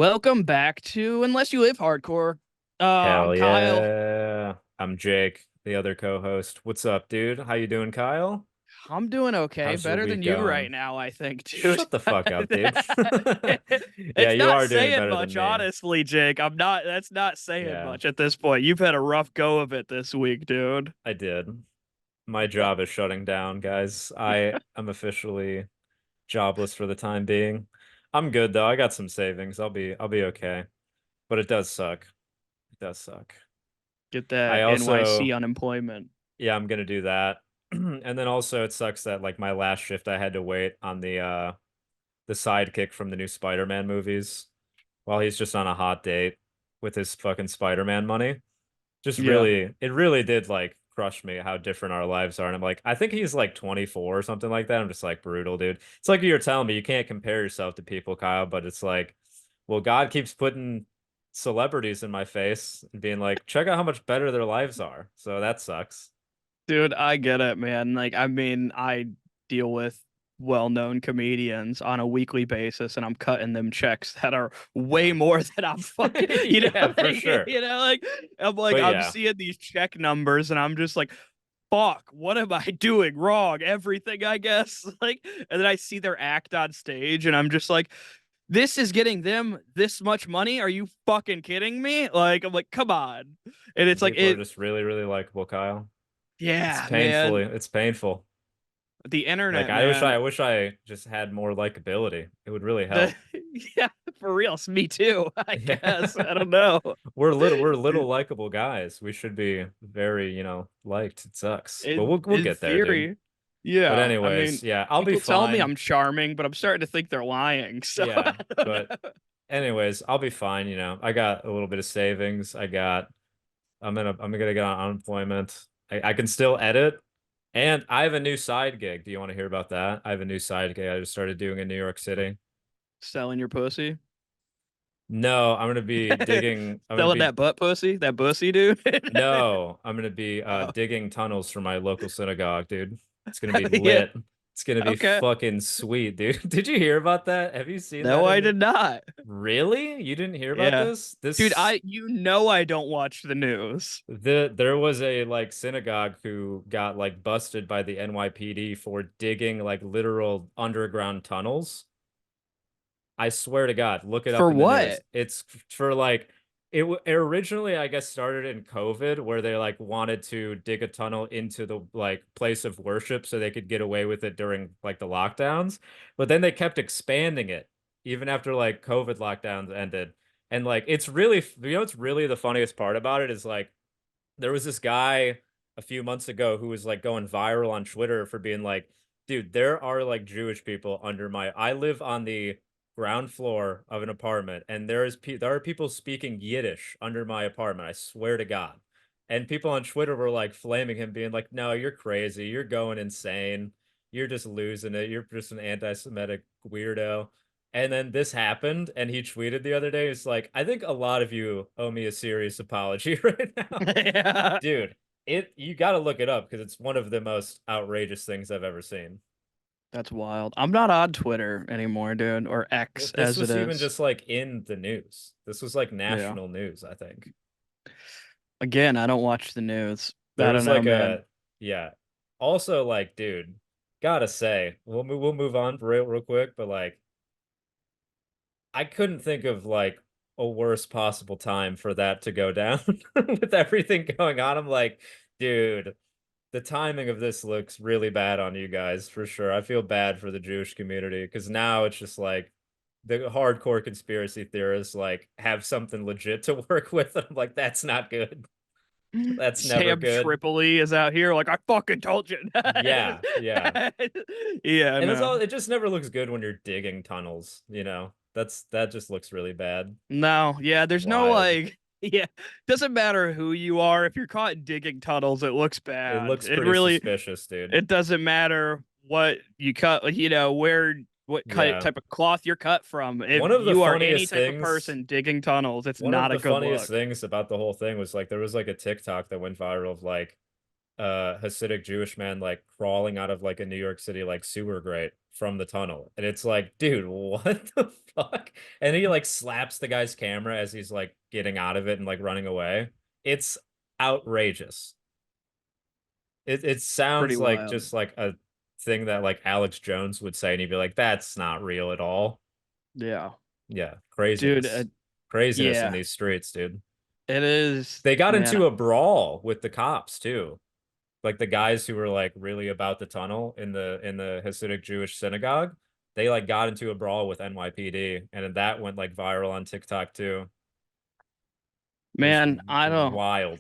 Welcome back to Unless You Live Hardcore. I'm Hell Kyle. yeah. I'm Jake, the other co-host. What's up, dude? How you doing, Kyle? I'm doing okay. How's your Better than week you right going? now, I think, dude. Shut the fuck up, dude. Yeah, It's you not are doing saying better than much, me. honestly, Jake. That's not saying Yeah, much at this point. You've had a rough go of it this week, dude. I did. My job is shutting down, guys. I am officially jobless for the time being. I'm good though. I got some savings. I'll be okay. But it does suck. It does suck. Get I that NYC also unemployment. Yeah, I'm gonna do that. And then also it sucks that like my last shift I had to wait on the sidekick from the new Spider-Man movies while he's just on a hot date with his fucking Spider-Man money. Just Yeah. really it really did like crush me how different our lives are. And I'm like, I think he's like 24 or something like that. I'm just like brutal, dude. It's like you're telling me you can't compare yourself to people, Kyle, but it's like, well, God keeps putting celebrities in my face and being like, check out how much better their lives are. So that sucks. Dude, I get it, man. I deal with well-known comedians on a weekly basis, and I'm cutting them checks that are way Yeah. more than I'm fucking, Yeah, for sure. I'm But seeing these check numbers, and I'm just like, fuck, what am I doing wrong? Everything, I guess. And then I see their act on stage, and I'm just like, this is getting them this much money? Are you fucking kidding me? I'm like, come on. And some it's like people are it, just really, really likable, Kyle. It's yeah, painfully, man. it's painful. The Like internet, I wish man. I just had more likability. It would really The help. yeah, for real. It's me too, I Yeah. guess. I don't know. We're little likable guys. We should be very, liked. It sucks. But we'll In get there, dude. theory, But yeah. I anyways, mean, yeah, I'll be people tell me fine. I'm charming, but I'm starting to think they're lying. So Yeah, I don't but know. anyways, I'll be fine. I got a little bit of savings. I'm gonna get on unemployment. I can still edit. And I have a new side gig. Do you want to hear about that? I have a new side gig I just started doing in New York City. Selling your pussy. No, I'm gonna be digging. I'm gonna Selling be that butt pussy, that pussy, dude. no, I'm gonna be Oh, digging tunnels for my local synagogue, dude. It's gonna be yeah. lit. It's gonna be Okay. fucking sweet, dude. Did you hear about that? Have you seen No, that I in did not. Really? You didn't hear about Yeah. this? Dude, This I don't watch the news. there was a like synagogue who got like busted by the NYPD for digging like literal underground tunnels. I swear to God, look it up For in the news. what? It's for like it originally, I guess, started in COVID where they like wanted to dig a tunnel into the like place of worship so they could get away with it during like the lockdowns. But then they kept expanding it even after like COVID lockdowns ended. And like it's really, it's really the funniest part about it is like there was this guy a few months ago who was like going viral on Twitter for being like, dude, there are like Jewish people under my I live on the ground floor of an apartment and there are people speaking Yiddish under my apartment. I swear to God. And people on Twitter were like flaming him being like, "No, you're crazy. You're going insane. You're just losing it. You're just an anti-Semitic weirdo." And then this happened, and he tweeted the other day, it's like, I think a lot of you owe me a serious apology right now. Yeah. Dude, you gotta look it up because it's one of the most outrageous things I've ever seen. That's wild. I'm not on Twitter anymore, dude, or Well, X this as it was even is. just like in the news. This was like Yeah. national news, I think. Again, I don't watch the news. There I don't was know, like man. yeah. Also, like, dude, gotta say, we'll move on real quick, but like, I couldn't think of like a worst possible time for that to go down with everything going on. I'm like, dude, the timing of this looks really bad on you guys for sure. I feel bad for the Jewish community because now it's just like the hardcore conspiracy theorists like have something legit to work with. I'm like, that's not good. That's never Sam good. Tripoli is out here like I fucking told you. Yeah, yeah. Yeah, And it's all no. it just never looks good when you're digging tunnels. That just looks really bad. No, yeah, there's no Wild. yeah, doesn't matter who you are. If you're caught digging tunnels, it looks It bad. looks pretty suspicious, dude. It doesn't matter what you cut, what Yeah. type of cloth you're cut from. If One of the you are any funniest type of things person digging tunnels, it's One of not a the good funniest look. things about the whole thing was like there was like a TikTok that went viral of like Hasidic Jewish man like crawling out of like a New York City like sewer grate from the tunnel. And it's like, dude, what the fuck? And he like slaps the guy's camera as he's like getting out of it and like running away. It's outrageous. It Pretty sounds like wild. just like a thing that like Alex Jones would say, and he'd be like, that's not real at all. Yeah. Yeah, Dude, craziness. Craziness in yeah, these streets, dude. it is, They got man. into a brawl with the cops too. Like the guys who were like really about the tunnel in the Hasidic Jewish synagogue, they like got into a brawl with NYPD, and then that went like viral on TikTok too. It was Man, wild.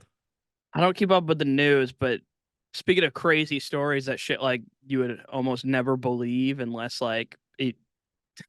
I don't keep up with the news, but speaking of crazy stories, that shit like you would almost never believe unless like it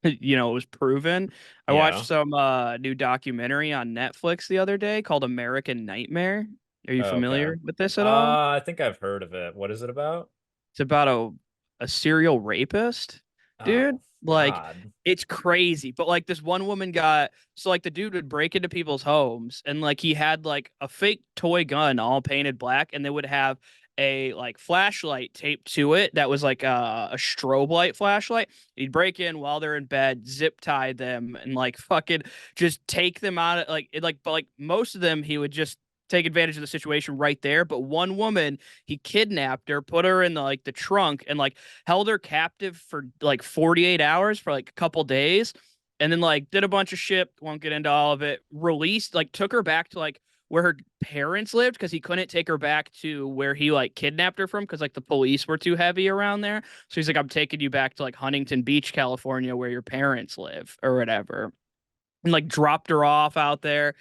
it was proven. I watched Yeah. some new documentary on Netflix the other day called American Nightmare. Are you Oh, okay. familiar with this at all? I think I've heard of it. What is it about? It's about a serial rapist, dude. Oh, Like God. it's crazy. But like this one woman got so like the dude would break into people's homes and like he had like a fake toy gun all painted black and they would have a like flashlight taped to it that was like a strobe light flashlight. He'd break in while they're in bed, zip tie them and like fucking just take them out of like it like but like most of them he would just take advantage of the situation right there. But one woman, he kidnapped her, put her in the trunk, and like held her captive for like 48 hours for like a couple days, and then like did a bunch of shit. Won't get into all of it. Released, like took her back to like where her parents lived because he couldn't take her back to where he like kidnapped her from because like the police were too heavy around there. So he's like, I'm taking you back to like Huntington Beach, California, where your parents live or whatever. And like dropped her off out there.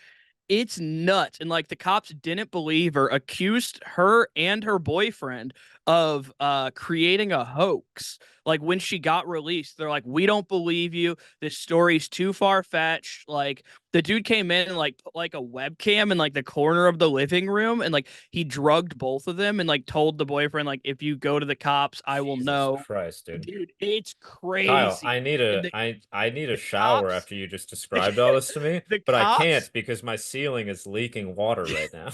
It's nuts. And like the cops didn't believe her, accused her and her boyfriend of creating a hoax. Like when she got released, they're like, we don't believe you. This story's too far fetched. Like the dude came in and like put like a webcam in like the corner of the living room and like he drugged both of them and like told the boyfriend, like, if you go to the cops, I will Jesus know. Christ, dude. Dude, it's Kyle, crazy. I need And a the, I need a the shower cops after you just described all this to me, the but I cops can't because my ceiling is leaking water right now.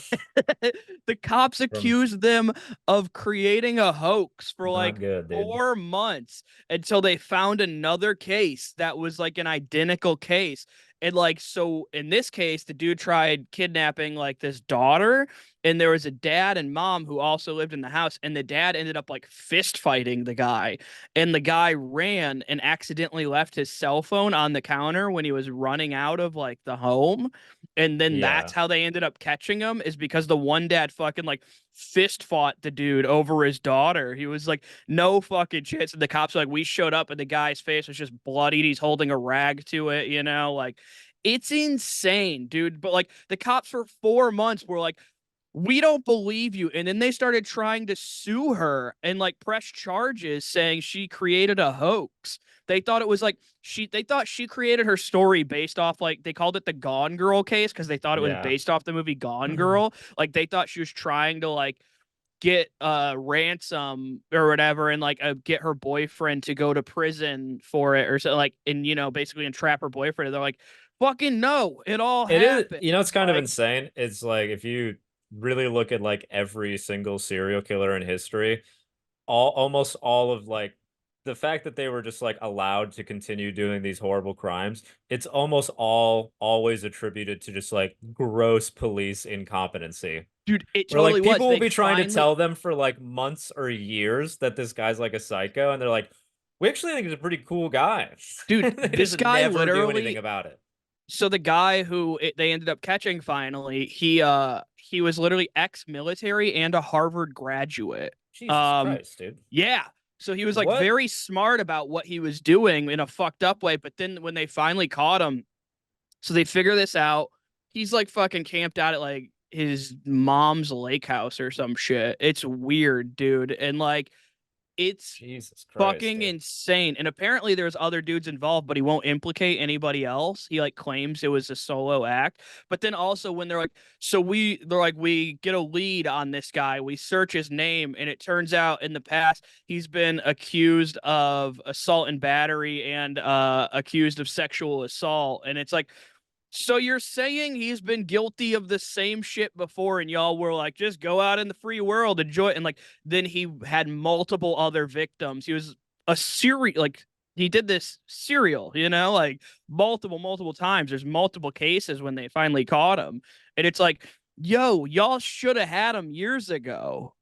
the cops From accused them of creating a hoax for not like good, dude. 4 months until they found another case that was like an identical case. And like, so in this case, the dude tried kidnapping like this daughter, and there was a dad and mom who also lived in the house, and the dad ended up like fist fighting the guy, and the guy ran and accidentally left his cell phone on the counter when he was running out of like the home, and then that's Yeah. how they ended up catching him is because the one dad fucking like fist fought the dude over his daughter. He was like, no fucking chance. And the cops were like, we showed up and the guy's face was just bloodied. He's holding a rag to it, like it's insane, dude. But like the cops for 4 months were like, we don't believe you. And then they started trying to sue her and like press charges saying she created a hoax. They thought it was like they thought she created her story based off like they called it the Gone Girl case because they thought it was Yeah. based off the movie Gone Girl. Like they thought she was trying to like get ransom or whatever and like get her boyfriend to go to prison for it or so like and basically entrap her boyfriend. And they're like, fucking no, it all It is, happened. it's kind of Like, insane. It's like if you really look at like every single serial killer in history, almost all of like the fact that they were just like allowed to continue doing these horrible crimes, it's almost all always attributed to just like gross police incompetency. dude, it Where like totally was. people will They be trying to finally tell them for like months or years that this guy's like a psycho, and they're like, we actually think he's a pretty cool guy. dude, They this just guy never do anything literally. about it. So the guy who they ended up catching finally, he was literally ex-military and a Harvard graduate. Jesus Um, Christ, dude. yeah. So he was like What? very smart about what he was doing in a fucked up way. But then when they finally caught him, so they figure this out. He's like fucking camped out at like his mom's lake house or some shit. It's weird, dude. And like it's Jesus Christ, fucking dude. insane. And apparently there's other dudes involved, but he won't implicate anybody else. He like claims it was a solo act. But then also when they're like, they're like, we get a lead on this guy, we search his name, and it turns out in the past he's been accused of assault and battery and accused of sexual assault. And it's like So you're saying he's been guilty of the same shit before, and y'all were like, just go out in the free world, enjoy it. And like, then he had multiple other victims. He was a serial, like, he did this serial, like multiple times. There's multiple cases when they finally caught him. And it's like, yo, y'all should have had him years ago.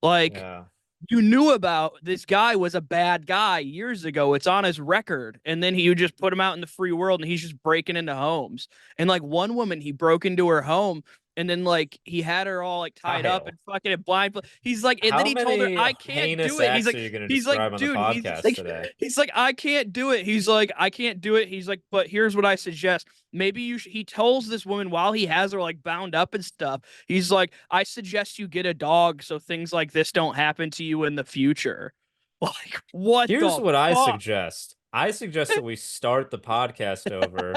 Like, Yeah. you knew about this guy was a bad guy years ago. It's on his record. And then you just put him out in the free world and he's just breaking into homes. And like one woman, he broke into her home and then like he had her all like tied up Kyle, and fucking blind. He's like, and then how he told her, many I can't heinous do it. acts are you going to He's like, describe on the dude, podcast today? he's like, I can't do it. He's like, I can't do it. He's like, but here's what I suggest. Maybe he tells this woman while he has her like bound up and stuff. He's like, I suggest you get a dog so things like this don't happen to you in the future. Like, what Here's the what I fuck? suggest. I suggest that we start the podcast over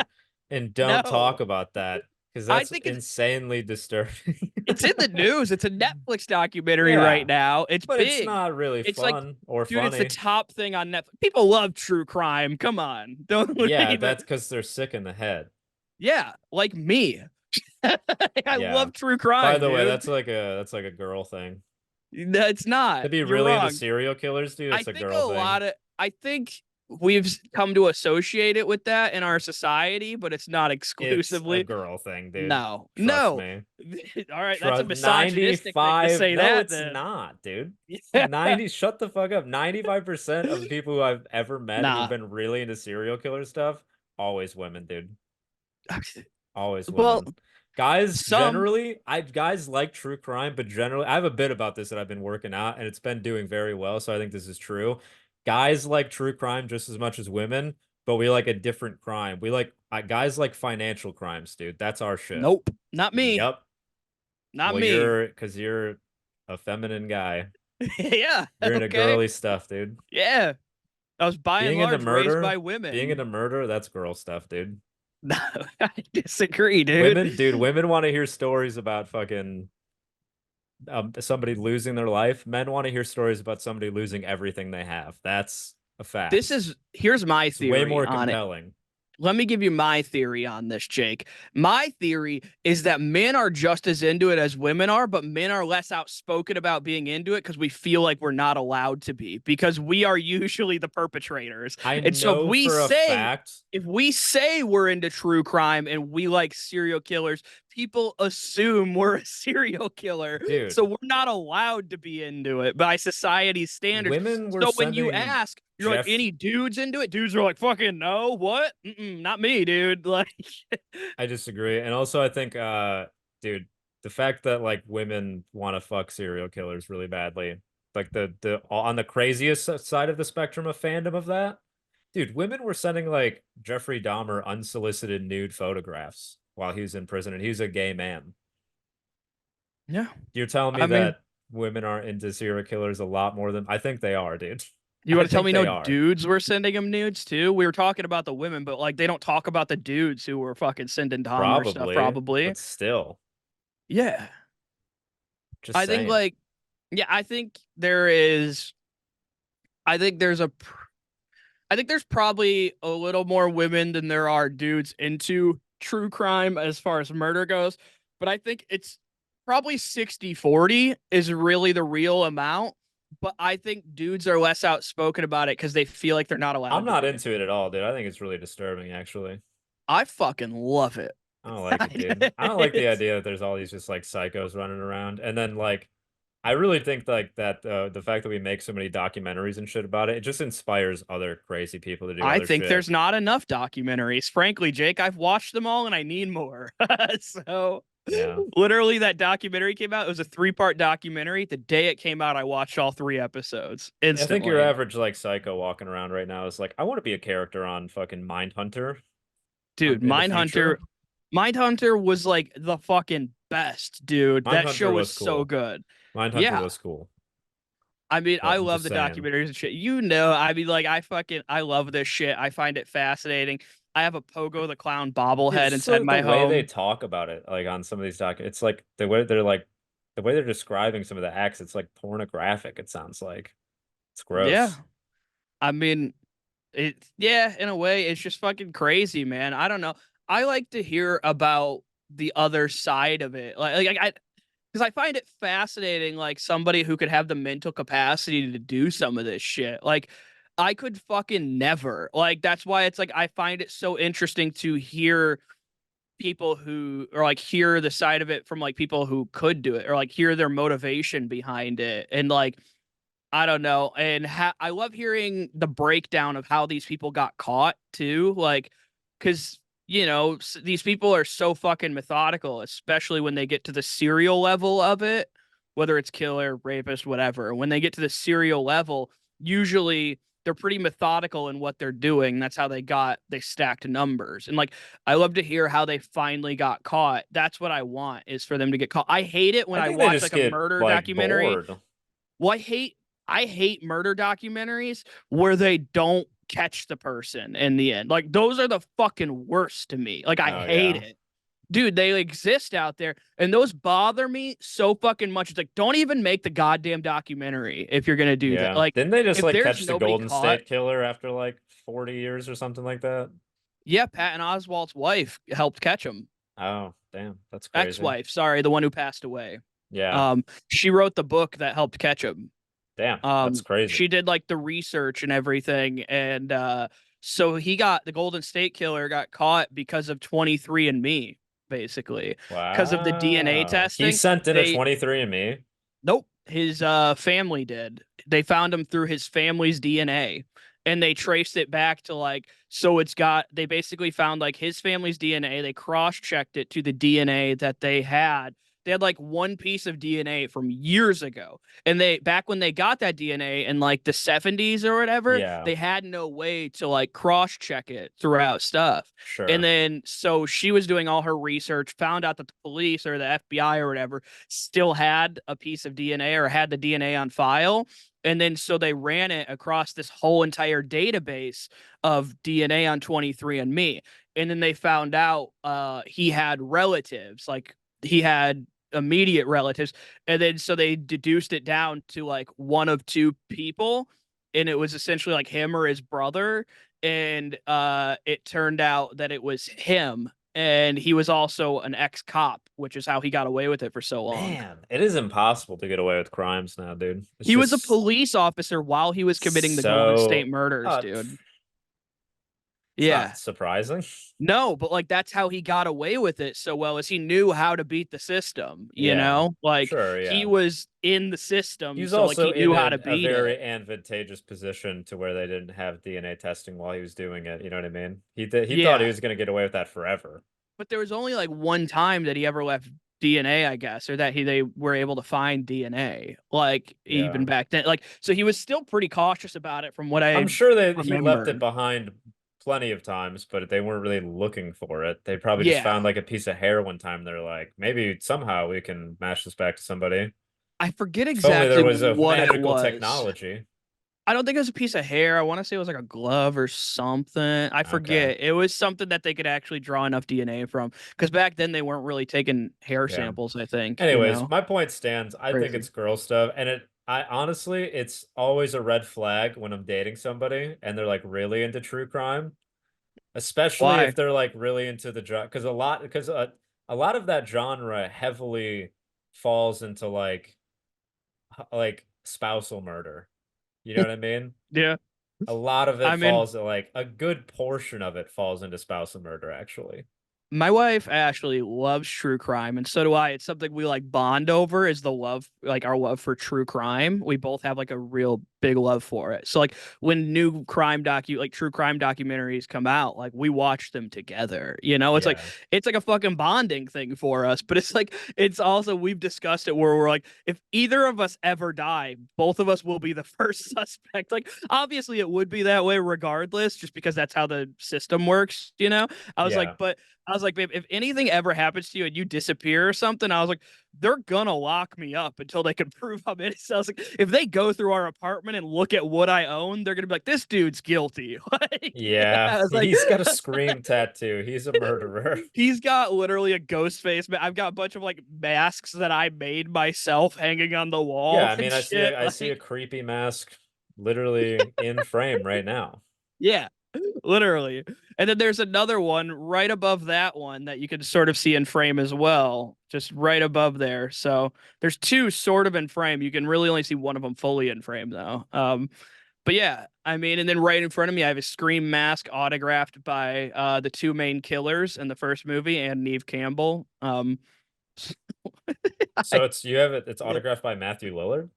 and don't No. talk about that because I that's think insanely disturbing. it's in the news. It's a Netflix documentary right Yeah, now. It's but it's big. not really It's like, fun or dude, it's the funny. top thing on Netflix. People love true crime. Come on. Don't Yeah, even. that's because they're sick in the head. Yeah, like me. I Yeah. love true By crime, the way, dude. that's like a girl thing. It's To not. be You're really into wrong. serial killers, dude, I it's a think girl a thing. lot of I think we've come to associate it with that in our society, but it's not It's a exclusively. girl thing, dude. No, Trust no. me. All right, that's a Trust misogynistic thing to 95. say No, that it's then. not, dude. Yeah. 90, shut the fuck up. 95% of the people who I've ever met who've Nah. been really into serial killer stuff, always women, dude. Always Well, women. Guys some generally, guys like true crime, but generally, I have a bit about this that I've been working out and it's been doing very well, so I think this is true. Guys like true crime just as much as women, but we like a different crime. We like guys like financial crimes, dude. That's our shit. nope, not me. Yep. Not Well, me. because you're a feminine guy. Yeah, You're into okay. girly stuff, dude. Yeah. I was by and Being into large raised by murder, being women. into murder, that's girl stuff, dude. No, I disagree, dude. Women want to hear stories about fucking somebody losing their life. Men want to hear stories about somebody losing everything they have. That's a fact. Here's my It's way theory more on it. compelling. Let me give you my theory on this, Jake. My theory is that men are just as into it as women are, but men are less outspoken about being into it because we feel like we're not allowed to be because we are usually the perpetrators. I And so know for a fact, if we say we're into true crime and we like serial killers, people assume we're a serial killer. dude, So we're not allowed to be into it by society's standards. women were So when you sending ask, you're like, Jeff. any dudes into it? Dudes are like, fucking no, what? Not me, dude. Like, I disagree. And also I think dude, the fact that like women want to fuck serial killers really badly, like the on the craziest side of the spectrum of fandom of that, dude, women were sending like Jeffrey Dahmer unsolicited nude photographs while he was in prison and he's a gay man. yeah. You're telling me I mean, that women aren't into serial killers a lot more than I think they are, dude. you I want to tell think me no they are. dudes were sending him nudes too? We were talking about the women, but like they don't talk about the dudes who were fucking sending Dahmer stuff, Probably, probably. but still, Yeah. just I think saying. like, yeah, I think there is, I think there's a, I think there's probably a little more women than there are dudes into true crime as far as murder goes. But I think it's probably 60-40 is really the real amount. But I think dudes are less outspoken about it because they feel like they're not I'm allowed to not be. into it at all, dude. I think it's really disturbing, actually. I fucking love it. I don't like it, dude. I don't like the idea that there's all these just like psychos running around. And then like I really think like that the fact that we make so many documentaries and shit about it, it just inspires other crazy people to do I other think shit. there's not enough documentaries. Frankly, Jake, I've watched them all and I need more. So Yeah. literally that documentary came out. It was a 3-part documentary. The day it came out, I watched all 3 episodes I think your instantly. average like psycho walking around right now is like, I want to be a character on fucking Mindhunter Dude, in the future. Mindhunter was like the fucking best, dude. That Mindhunter show was was so cool. good. Mindhunter Yeah. was cool. I mean, I But I'm love just the saying. documentaries and shit. I mean, like, I love this shit. I find it fascinating. I have a Pogo the Clown Dude, bobblehead it's just inside like the my way they home. talk about it, like on some of these it's like the way they're describing some of the acts, it's like pornographic, it sounds like. It's Yeah. gross. I mean, yeah, in a way, it's just fucking crazy, man. I don't know. I like to hear about the other side of it. I because I find it fascinating, like somebody who could have the mental capacity to do some of this shit. Like, I could fucking never. Like, that's why it's like I find it so interesting to hear people who, or like hear the side of it from like people who could do it, or like hear their motivation behind it. And like, I don't know. And I love hearing the breakdown of how these people got caught too. Like, because, these people are so fucking methodical, especially when they get to the serial level of it, whether it's killer, rapist, whatever. When they get to the serial level, usually they're pretty methodical in what they're doing. That's how they stacked numbers. And like, I love to hear how they finally got caught. That's what I want, is for them to get caught. I hate it when I I think they watch just like a get murder like documentary. bored. Well, I hate murder documentaries where they don't catch the person in the end. Like, those are the fucking worst to me. Like, I Oh hate yeah. it. Dude, they exist out there and those bother me so fucking much. It's like, don't even make the goddamn documentary if you're gonna do that. Yeah. Like, Didn't they just if like there's catch the nobody Golden caught, State Killer after like 40 years or something like that? yeah, Patton Oswalt's wife helped catch him. Oh, damn. That's crazy. Ex-wife, sorry, the one who passed away. Yeah. She wrote the book that helped catch him. Damn. That's crazy. She did like the research and everything, and so the Golden State Killer got caught because of 23andMe, basically, because of the DNA Wow. He testing. sent in a They 23andMe. Nope, his family did. They found him through his family's DNA, and they traced it back to like, so they basically found like his family's DNA. They cross-checked it to the DNA that they had. They had like one piece of DNA from years ago. And back when they got that DNA in like the 70s or whatever, Yeah, they had no way to like cross-check it throughout stuff. And sure. then so she was doing all her research, found out that the police or the FBI or whatever still had a piece of DNA or had the DNA on file. And then so they ran it across this whole entire database of DNA on 23andMe. And then they found out he had relatives, like he had immediate relatives. And then so they deduced it down to like one of two people. And it was essentially like him or his brother. And it turned out that it was him, and he was also an ex-cop, which is how he got away with it for so long. Man, it is impossible to get away with crimes now, dude. It's He was a just police officer while he was committing the Golden State so murders, dude. it's not Yeah. surprising. No, but like that's how he got away with it so well, is he knew how to beat the system, you Yeah. know? Like Sure, he yeah. was in the He system, was so like also he in knew how to a beat it. very advantageous position to where they didn't have DNA testing while he was doing it. You know what I mean? He thought he Yeah. was going to get away with that forever. But there was only like one time that he ever left DNA, I guess, or that they were able to find DNA. Like even Yeah. back then, like so he was still pretty cautious about it, from what I'm I sure that he left it remember. behind plenty of times, but they weren't really looking for it. They probably just Yeah, found like a piece of hair one time. They're like, maybe somehow we can match this back to somebody. I forget If only there exactly was a what it magical was. technology. I don't think it was a piece of hair. I want to say it was like a glove or something. I Okay. forget. It was something that they could actually draw enough DNA from, because back then they weren't really taking hair Yeah. samples, I think, Anyways, my point stands. I think Crazy. it's girl stuff, and I honestly, it's always a red flag when I'm dating somebody and they're like really into true crime, especially if Why? they're like really into the genre, because a lot of that genre heavily falls into like spousal murder. You know what I mean? Yeah. A lot of it I mean, falls like a good portion of it falls into spousal murder, actually. my wife actually loves true crime, and so do I. It's something we like bond over, is the love, like our love for true crime. We both have like a real big love for it. So like when new true crime documentaries come out, like we watch them together. Yeah. It's like a fucking bonding thing for us. But it's like it's also, we've discussed it where we're like, if either of us ever die, both of us will be the first suspect. Like obviously it would be that way regardless, just because that's how the system works. I was like, Yeah. but I was like, babe, if anything ever happens to you and you disappear or something, I was like, they're gonna lock me up until they can prove I'm innocent. I was like, if they go through our apartment and look at what I own, they're gonna be like, this dude's guilty. Like, yeah, Yeah. I was like, He's got a scream tattoo. He's a murderer. he's got literally a ghost face. I've got a bunch of like masks that I made myself hanging on the Yeah, wall I and mean, shit. I see a Like, creepy mask literally in frame right now. yeah, literally. And then there's another one right above that one that you can sort of see in frame as well, just right above there. So there's two sort of in frame. You can really only see one of them fully in frame though. But yeah, I mean, and then right in front of me, I have a Scream mask autographed by the two main killers in the first movie and Neve Campbell. So it's you have it. It's Yeah. autographed by Matthew Lillard.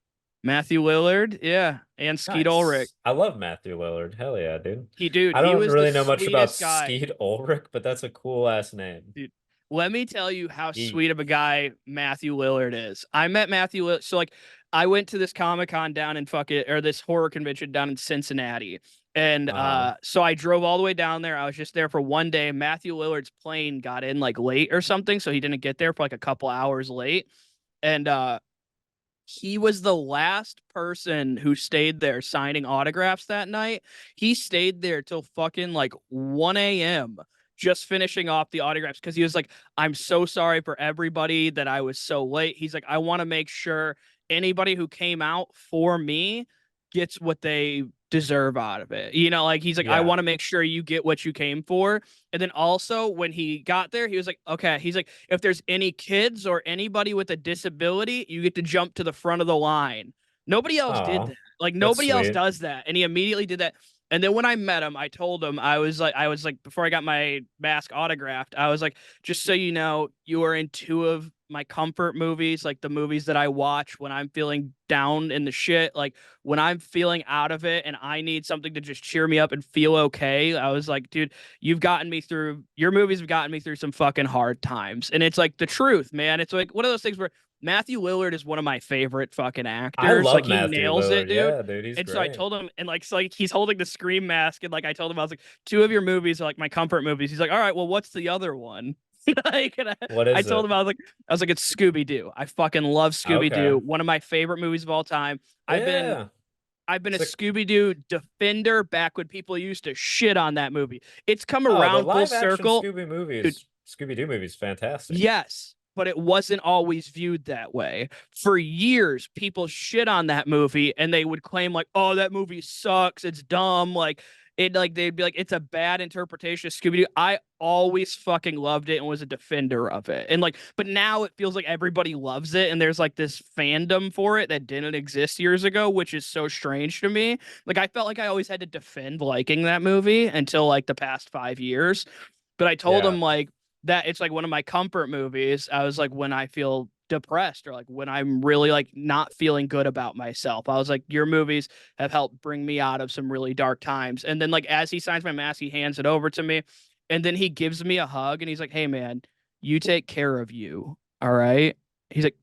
Matthew Lillard, yeah, and Skeet Ulrich. Nice. I love Matthew Lillard. Hell yeah, dude. Dude, I he don't was the really know much about sweetest guy. Skeet Ulrich, but that's a cool ass name. Dude, let me tell you how Yeet. sweet of a guy Matthew Lillard is. I met Matthew Lillard. So like I went to this Comic-Con down in or this horror convention down in Cincinnati. And Uh, so I drove all the way down there. I was just there for one day. Matthew Lillard's plane got in like late or something, so he didn't get there for like a couple hours late. And he was the last person who stayed there signing autographs that night. He stayed there till fucking like 1 a.m. just finishing off the autographs because he was like, I'm so sorry for everybody that I was so late. He's like, I want to make sure anybody who came out for me gets what they deserve out of it. You know, like he's like, I yeah. want to make sure you get what you came for. And then also when he got there, he was like, okay, he's like, if there's any kids or anybody with a disability, you get to jump to the front of the line. Nobody else did Oh, that. Like that's nobody else sweet. does that. And he immediately did that. And then when I met him, I told him, I was like, before I got my mask autographed, I was like, just so you know, you are in two of my comfort movies, like the movies that I watch when I'm feeling down in the shit, like when I'm feeling out of it and I need something to just cheer me up and feel okay. I was like, dude, your movies have gotten me through some fucking hard times. And it's like the truth, man. It's like one of those things where Matthew Lillard is one of my favorite fucking I actors. Like love he Matthew nails it, Lillard. dude. Yeah, dude, he's And so I great. told him, and like, so like he's holding the Scream mask, and like I told him, I was like, two of your movies are like my comfort movies. He's like, all right, well, what's the other one? Like, and What I is told it? him, I was like, it's Scooby Doo. I fucking love Scooby Doo. Okay. One of my favorite movies of all time. I've been Yeah. I've been a So, Scooby Doo defender back when people used to shit on that movie. It's come oh, the around full live action circle, dude. Scooby Doo movie is fantastic. Yes, but it wasn't always viewed that way. For years, people shit on that movie and they would claim like, "Oh, that movie sucks. It's dumb." Like they'd be like, "It's a bad interpretation of Scooby Doo." I always fucking loved it and was a defender of it. And like, but now it feels like everybody loves it and there's like this fandom for it that didn't exist years ago, which is so strange to me. Like I felt like I always had to defend liking that movie until like the past 5 years. But I told Yeah. him like that it's like one of my comfort movies. I was like, when I feel depressed or like when I'm really like not feeling good about myself, I was like, your movies have helped bring me out of some really dark times. And then like as he signs my mask, he hands it over to me, and then he gives me a hug and he's like, hey man, you take care of you. All right. He's like,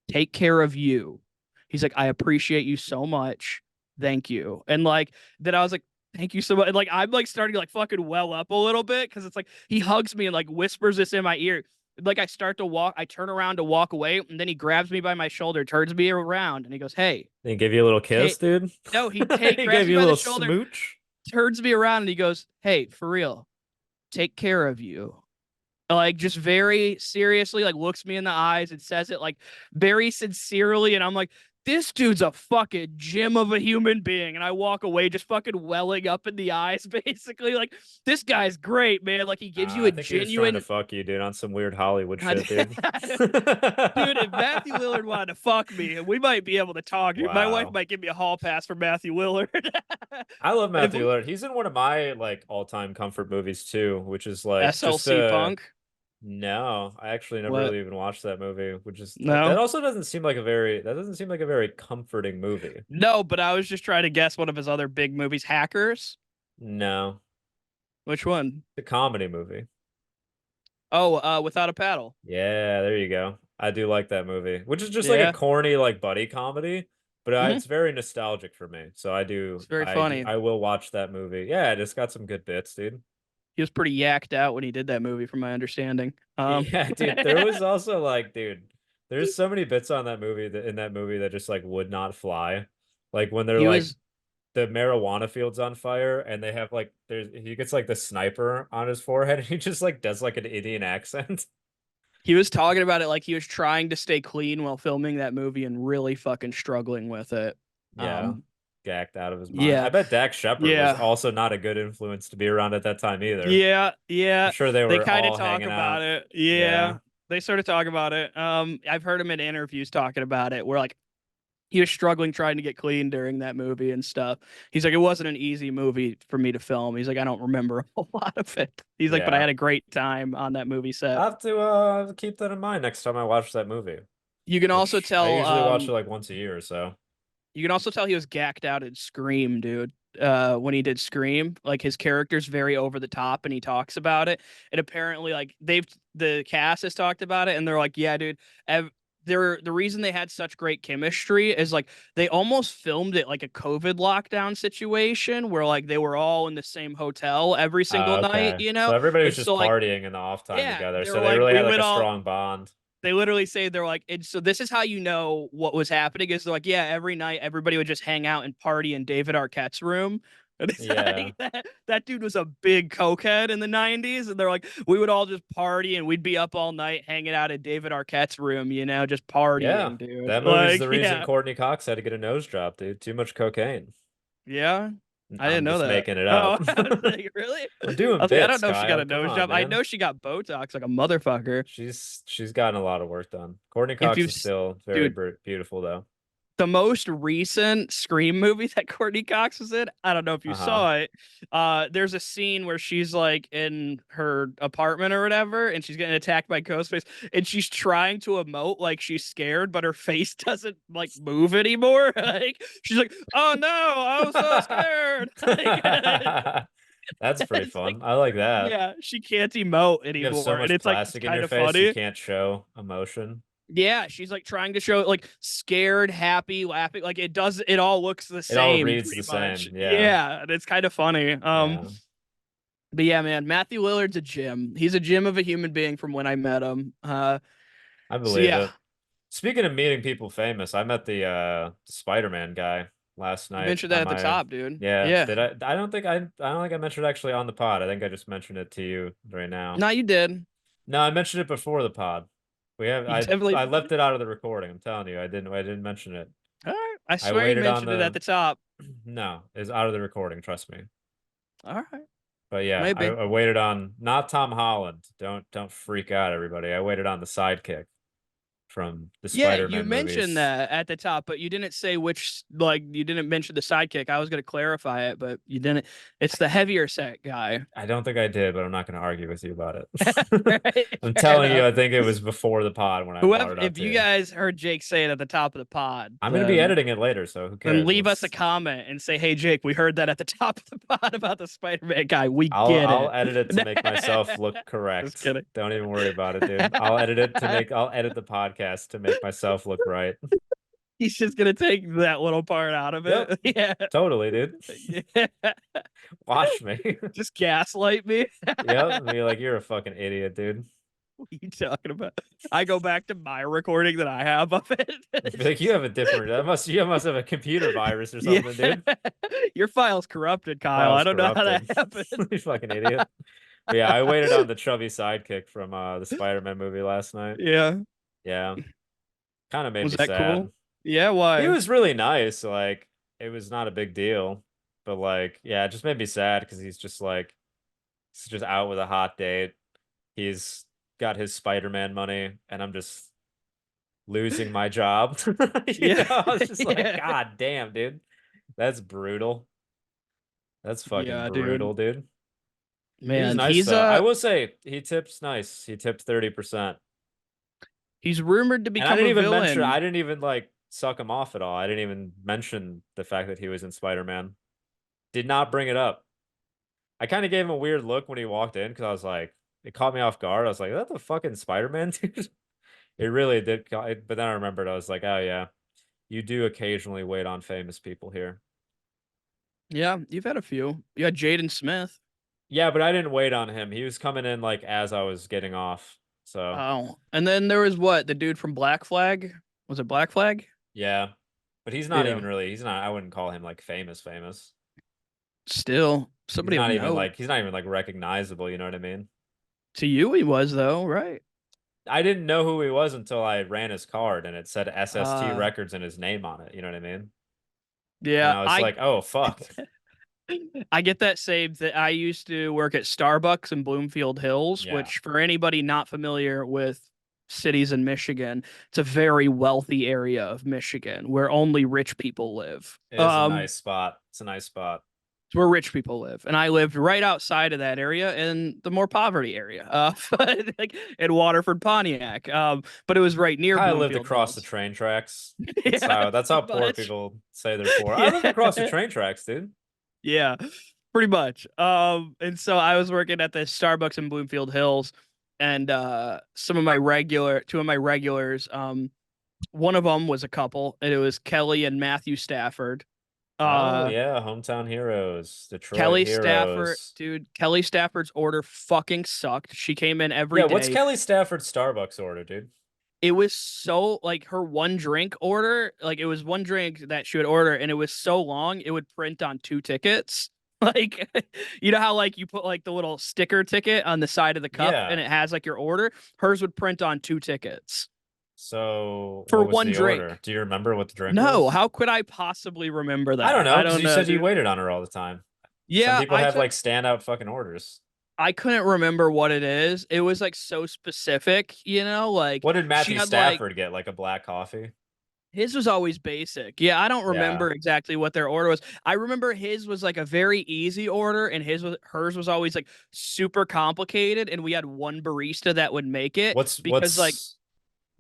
take care of you. He's like, I appreciate you so much. Thank you. And like then I was like, thank you so much. And like I'm like starting to like fucking well up a little bit because it's like he hugs me and like whispers this in my ear. Like I start to walk, I turn around to walk away, and then he grabs me by my shoulder, turns me around, and he goes, "Hey, He gave you a little take." kiss, dude. No, he take He grabs gave me you a by the little shoulder, smooch. turns me around, and he goes, "Hey, for real, take care of you." Like just very seriously, like looks me in the eyes and says it like very sincerely, and I'm like, this dude's a fucking gem of a human being. And I walk away just fucking welling up in the eyes, basically. Like, this guy's great, man. Like, he gives you I a think he was trying to genuine. fuck you, dude, on some weird Hollywood God, shit, dude. dude, if Matthew Lillard wanted to fuck me, we might be able to talk. Dude, my wife Wow. might give me a hall pass for Matthew Lillard. I love But if Matthew Lillard. He's in one of my like all-time comfort movies too, which is like just SLC Punk, no, I actually never what? really even watched that movie, which is that No, also doesn't seem like that doesn't seem like a very comforting movie. no. But I was just trying to guess one of his other big movies, Hackers. No, Which one? it's a comedy movie. Oh, Without a Paddle. Yeah, there you go. I do like that movie, which is just like a Yeah. corny like buddy comedy, but Hmm. it's very nostalgic for me. So It's very funny. I will watch that movie. Yeah, it just got some good bits, dude. He was pretty yacked out when he did that movie, from my understanding. Yeah, dude. There was also like, dude, there's so many bits on that movie that in that movie that just like would not fly. Like when they're he like was the marijuana field's on fire and they have like he gets like the sniper on his forehead and he just like does like an Indian accent. he was talking about it like he was trying to stay clean while filming that movie and really fucking struggling with it. Yeah. Um, gacked out of his mind. I Yeah, bet Dax Shepard was yeah, also not a good influence to be around at that time either. yeah, I'm yeah. sure they They were kind of all talk hanging about out. it. Yeah. Yeah, they sort of talk about it. I've heard him in interviews talking about it, where like he was struggling trying to get clean during that movie and stuff. He's like, it wasn't an easy movie for me to film. He's like, I don't remember a whole lot of it. He's like, but I Yeah. had a great time on that movie I set. have to keep that in mind next time I watch that movie, You can also which I tell, usually watch it like once a year or so. you can also tell he was gacked out in Scream, dude. When he did Scream, like his character's very over the top, and he talks about it. And apparently, like the cast has talked about it, and they're like, yeah, dude. They're the reason they had such great chemistry is like they almost filmed it like a COVID lockdown situation where like they were all in the same hotel every single night, Okay. you So know? everybody was And just so like, partying in the off time yeah, together. they So were they like, really we had like would a all strong bond. they literally say they're like, and so this is how you know what was happening is they're like, yeah, every night everybody would just hang out and party in David Arquette's room. And it's Yeah. like that dude was a big cokehead in the 90s. And they're like, we would all just party and we'd be up all night hanging out in David Arquette's room, just Yeah. partying, dude. That movie's Like, the reason yeah, Courtney Cox had to get a nose job, dude. Too much cocaine. yeah. I I'm didn't know just that. making it Oh, up. I was like, really? I'm I doing was like, I don't bits, know if she got Kyle. a Come nose on, job. I man. know she got Botox like a motherfucker. She's gotten a lot of work done. Courtney If Cox you, is still very dude, beautiful though. the most recent Scream movie that Courtney Cox was in, I don't know if you Uh-huh. saw it. There's a scene where she's like in her apartment or whatever, and she's getting attacked by Ghostface, and she's trying to emote like she's scared, but her face doesn't like move anymore. Like she's like, "Oh no, I was so scared." Like, That's pretty it's like, fun. I like that. yeah, she can't emote You have so anymore, and much it's like plastic in kind your of face, you funny. can't show emotion. Yeah, she's like trying to show like scared, happy, laughing. Like it all looks the It all same reads pretty the much. same. Yeah. Yeah, and it's kind of funny. Yeah. But yeah, man, Matthew Lillard's a gem. He's a gem of a human being from when I met him. I So believe yeah, it. Speaking of meeting people famous, I met the Spider-Man guy last you night mentioned that on at the my top, dude. yeah. Yeah. Did I don't think I mentioned it actually on the pod. I think I just mentioned it to you right now. No, you did. No, I mentioned it before the pod. We have You I definitely I did. left it out of the recording. I'm telling you, I didn't mention it. All right. I I swear you waited on mentioned it at the the top. no, it's out of the recording, trust me. All right. But yeah, I, Maybe. I waited on not Tom Holland. Don't freak out, everybody. I waited on the sidekick from the Yeah, you Spider-Man mentioned movies. that at the top, but you didn't say which, like, you didn't mention the sidekick. I was going to clarify it, but you didn't. It's the heavier set guy. I don't think I did, but I'm not going to argue with you about it. Right? I'm Fair telling you, enough. I think it was before the pod when I brought Whoever, it up if to you you. guys heard Jake say it at the top of the pod, I'm going to be editing it later, so who then cares? leave us a Let's comment and say, "Hey, Jake, we heard that at the top of the pod about the Spider-Man guy. We I'll get I'll it." edit it to make myself look Just correct. kidding. Don't even worry about it, dude. I'll edit the podcast to make myself look right. He's just gonna take that little part out of Yep, it. Yeah, totally, dude. yeah. Watch me. Just gaslight me. Yep, be like, you're a fucking idiot, dude. What are you talking about? I go back to my recording that I have of it. Be like, you have a different. You must have a computer virus or Yeah, something, dude. your file's corrupted, Your Kyle. I file's don't know how that corrupted. happened. You fucking idiot. But yeah, I waited on the chubby sidekick from the Spider-Man movie last night. Yeah, Yeah, kind of made was me that sad. cool? Yeah, He why? was really nice. Like, it was not a big deal, but like, yeah, it just made me sad because he's just out with a hot date. He's got his Spider-Man money, and I'm just losing my job. Yeah, I was just like, yeah, God damn, dude, that's brutal. That's fucking yeah, dude. brutal, dude. He was Man, nice though. I will say he tips nice. He tipped 30%. he's rumored to And I become didn't a even mention villain. I didn't even like suck him off at all. I didn't even mention the fact that he was in Spider-Man. Did not bring it up. I kind of gave him a weird look when he walked in because I was like, it caught me off guard. I was like, is that the fucking Spider-Man dude? It really did. But then I remembered, I was like, oh yeah, you do occasionally wait on famous people here. Yeah, you've had a few. You had Jaden Smith. Yeah, but I didn't wait on him. He was coming in like as I was getting off. So Oh, and then there was what? The dude from Black Flag? Was it Black Flag? yeah, but he's not Yeah. even really. He's not. I wouldn't call him like famous. Famous. Still, somebody of note. He's not even like recognizable. You know what I mean? To you, he was though, right? I didn't know who he was until I ran his card and it said SST Uh, Records and his name on it. You know what I mean? And Yeah, I was like, oh fuck. I get that same that I used to work at Starbucks in Bloomfield Hills, Yeah, which for anybody not familiar with cities in Michigan, it's a very wealthy area of Michigan where only rich people live. it is a nice spot. It's a nice spot. It's where rich people live, and I lived right outside of that area in the more poverty area, like in Waterford, Pontiac. But it was right near I lived Bloomfield across the Hills. train tracks. That's Yeah, how pretty poor much. people say they're poor. I lived across the Yeah. train tracks, dude. Yeah, pretty much. And so I was working at the Starbucks in Bloomfield Hills, and two of my regulars, one of them was a couple, and it was Kelly and Matthew Stafford. Oh Uh, yeah, hometown heroes, Detroit Kelly Stafford, heroes. dude, Kelly Stafford's order fucking sucked. She came in every Yeah, what's day. Kelly Stafford's Starbucks order, dude? It was so like her one drink order, like it was one drink that she would order, and it was so long it would print on two tickets. Like, you know how like you put like the little sticker ticket on the side of the cup and Yeah. it has like your order? Hers would print on two tickets So for what was one the order? drink. Do you remember what the drink No, was? how could I possibly remember I don't that? know, I because don't you know, said you dude. waited on her all the time. Some Yeah, people have like standout fucking orders. I couldn't remember what it is. It was like so specific, like What did she Matthew had like Stafford get? Like a black coffee? his was always basic. Yeah, I don't Yeah. remember exactly what their order was. I remember his was like a very easy order, and hers was always like super complicated, and we had one barista that would make it because what's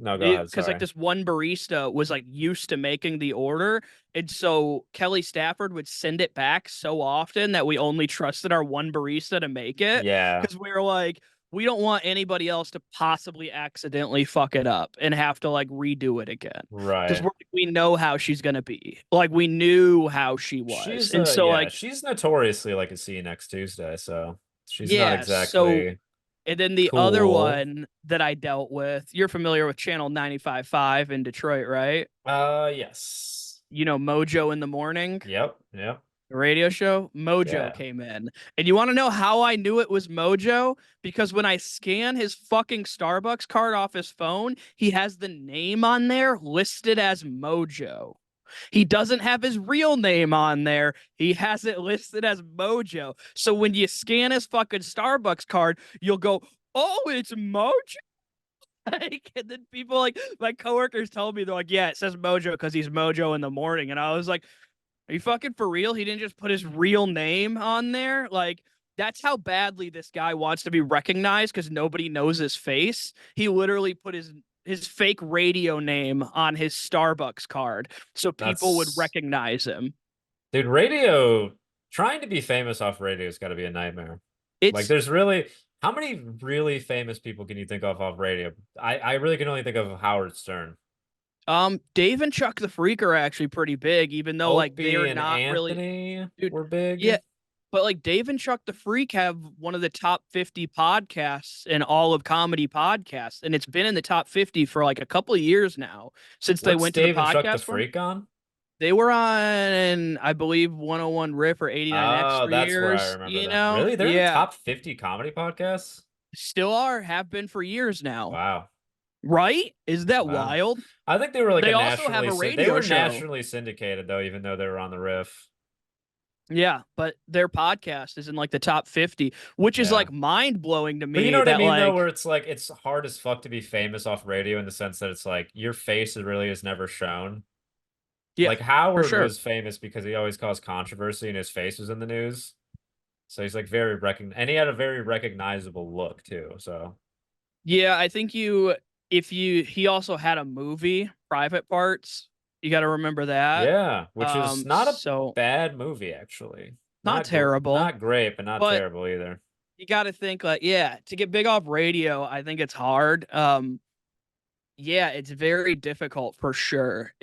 no, go ahead, sorry. this one barista was like used to making the order, and so Kelly Stafford would send it back so often that we only trusted our one barista to make it Yeah, because we were like, we don't want anybody else to possibly accidentally fuck it up and have to like redo it again because right. we know how she's gonna be. Like we knew how she was, and so Yeah, like she's notoriously like a see you next Tuesday, so she's not yeah, so exactly and then the other cool. one that I dealt with, you're familiar with Channel 95.5 in Detroit, right? Yes. You know Mojo in the morning, Yep, yep. the radio show. Mojo Yeah. came in. And you want to know how I knew it was Mojo? Because when I scan his fucking Starbucks card off his phone, he has the name on there listed as Mojo. He doesn't have his real name on there. He has it listed as Mojo. So when you scan his fucking Starbucks card, you'll go, "Oh, it's Mojo." Like, and then people like my coworkers told me they're like, "Yeah, it says Mojo because he's Mojo in the morning." And I was like, "Are you fucking for real? He didn't just put his real name on there? Like, that's how badly this guy wants to be recognized because nobody knows his face. He literally put his fake radio name on his Starbucks card so people would That's recognize him. dude, radio trying to be famous off radio's got to be a nightmare. Like It's there's really how many really famous people can you think of off radio? I really can only think of Howard Stern. Dave and Chuck the Freak are actually pretty big, even though like Opie they're and not really Anthony dude. were big. Yeah, but like Dave and Chuck the Freak have one of the top 50 podcasts in all of comedy podcasts, and it's been in the top 50 for like a couple of years now since they What's went to the Dave and Chuck the podcast one. Freak on? They were on, I believe, 101 Riff or 89X Oh, for that's where I years, remember them. Really? They're in the Yeah, top 50 comedy podcasts? still are, have been for years now. Wow. Right? Is that Wow. wild? I think they were like They also have a they radio were show. nationally syndicated though, even though they were on the riff. Yeah, but their podcast is in like the top 50, which is Yeah. like mind blowing to But you know me what I that mean though, like, where it's like it's hard as fuck to be famous off radio in the sense that it's like your face really is never shown. yeah, Like for Howard sure. was famous because he always caused controversy and his face was in the news. So he's like and he had a very recognizable look too. So Yeah, I think he also had a movie, Private Parts. You got to remember that. yeah, which is not a So bad movie actually. not terrible, Not great, but not but terrible either. you got to think like, yeah, to get big off radio, I think it's hard. Yeah, it's very difficult for sure.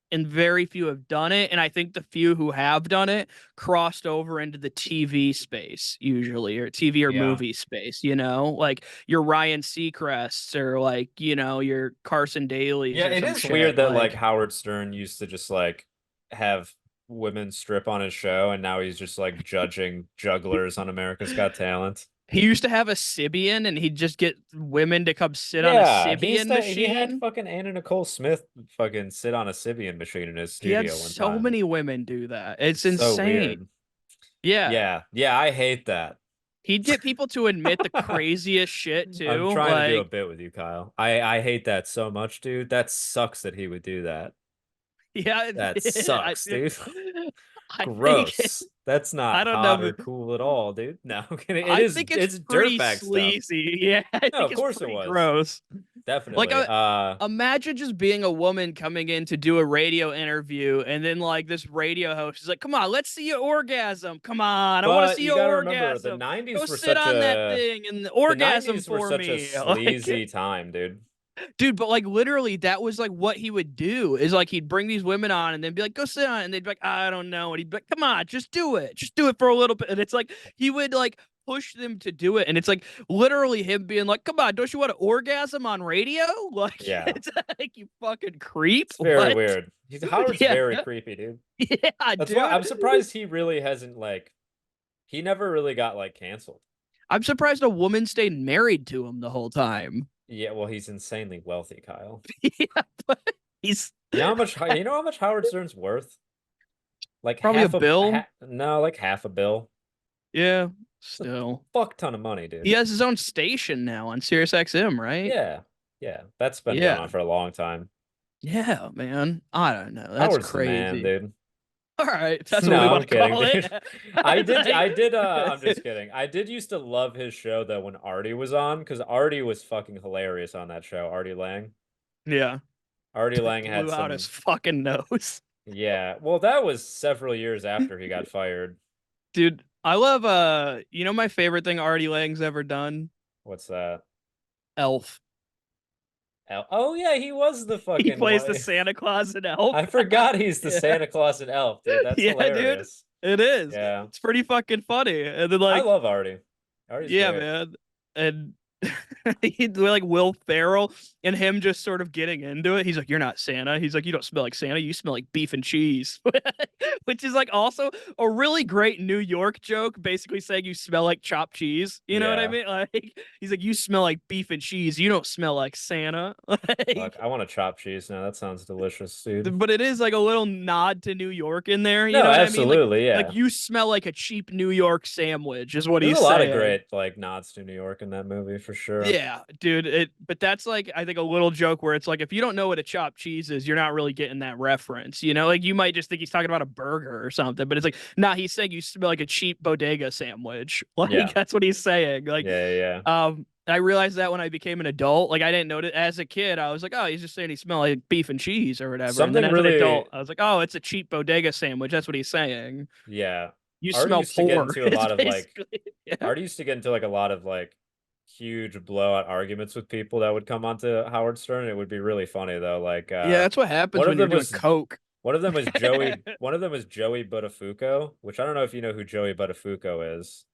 And very few have done it, and I think the few who have done it crossed over into the TV space usually, or TV or Yeah. movie space. Like your Ryan Seacrests or like your Carson Daly's Yeah, or it some is weird shit. that like Like Howard Stern used to just like have women strip on his show and now he's just like judging jugglers on America's Got Talent. He used to have a Sibian, and he'd just get women to come sit on a Yeah, Sibian he had machine. fucking Anna Nicole Smith fucking sit on a Sybian machine in his He had studio one so time. many women do that. It's It's so insane. weird. Yeah. Yeah, yeah, I hate that. He'd get people to admit the craziest shit I'm too. trying to do a Like, bit with you, Kyle. I hate that so much, dude. That sucks that he would do that. yeah, That I, sucks, dude. I think Gross. That's not I don't hot know. or cool at all, dude. No, I'm kidding. It I is, think it's it's pretty dirtbag stuff. sleazy. Yeah, I No, think of it's course it pretty was. gross. Like, Definitely. imagine just being a woman coming in to do a radio interview, and then like this radio host is like, "Come on, let's see your orgasm. Come on, I want to But see you your gotta remember orgasm. Go were sit on that thing and the orgasm 90s were for such a me." Like, sleazy time, dude. dude, but like literally, that was like what he would do. Is like he'd bring these women on, and then be like, "Go sit on," it. And they'd be like, "I don't know," and he'd be like, "Come on, just do it for a little bit." And it's like he would like push them to do it, and it's like literally him being like, "Come on, don't you want to orgasm on radio?" Like Yeah. it's like you fucking creep. It's very What? weird. Howard's Yeah, very creepy, dude. yeah, That's why dude. I'm surprised he really hasn't like he never really got like canceled. I'm surprised a woman stayed married to him the whole time. Yeah, well, he's insanely wealthy, Kyle. Yeah, but he's You know how much Howard Stern's worth? Like probably a bill. no, like half a bill. Yeah, It's a still. fuck ton of money, He dude. has his own station now on Sirius XM, right? Yeah. Yeah. That's been going on Yeah. for a long time. Yeah, man. I don't know. That's Howard's the man, crazy. dude. All right, that's what we No, want I'm to kidding, call it. dude. Like, I'm just kidding. I did used to love his show though when Artie was on, because Artie was fucking hilarious on that show. Artie Lang. yeah, Artie Lang had blew out his some, fucking nose. yeah. Well, that was several years after he got fired. Dude, I love you know my favorite thing Artie Lang's ever done? What's that? Elf. Oh yeah, he was the He fucking plays the one. Santa Claus in Elf. I forgot he's the Yeah. Santa Claus and Elf, dude. That's Yeah, dude. hilarious. It is. Yeah. It's pretty fucking funny. And then I like, love Artie. Artie's yeah, great. man. And he like Will Ferrell and him just sort of getting into it. He's like, "You're not Santa." He's like, "You don't smell like Santa. You smell like beef and cheese," which is like also a really great New York joke, basically saying you smell like chopped cheese. You know what I Yeah. mean? Like he's like, "You smell like beef and cheese. You don't smell like Santa." Fuck, Like, I want to chop cheese now. That sounds delicious, dude. but it is like a little nod to New York in there. You No, know what I mean? absolutely, Like yeah. you smell like a cheap New York sandwich is what There's a he's lot of saying. great like nods to New York in that movie for sure. Yeah, dude. But that's like I think a little joke where it's like if you don't know what a chopped cheese is, you're not really getting that reference. You know, like you might just think he's talking about a burger or something, but it's like, nah, he's saying you smell like a cheap bodega sandwich. Like Yeah. that's what he's saying. Like, Yeah, yeah. I realized that when I became an adult. Like I didn't know it as a kid. I was like, oh, he's just saying he smelled like beef and cheese or whatever. And then Something as an really, adult, I was like, oh, it's a cheap bodega sandwich. That's what he's saying. yeah. You Artie smell used to get poor. into a It's lot of like basically yeah. Artie used to get into like a lot of like huge blowout arguments with people that would come onto Howard Stern. It would be really funny though. Like Yeah, that's what happens one of when you're them doing was coke. one of them was Joey Buttafuoco, which I don't know if you know who Joey Buttafuoco is.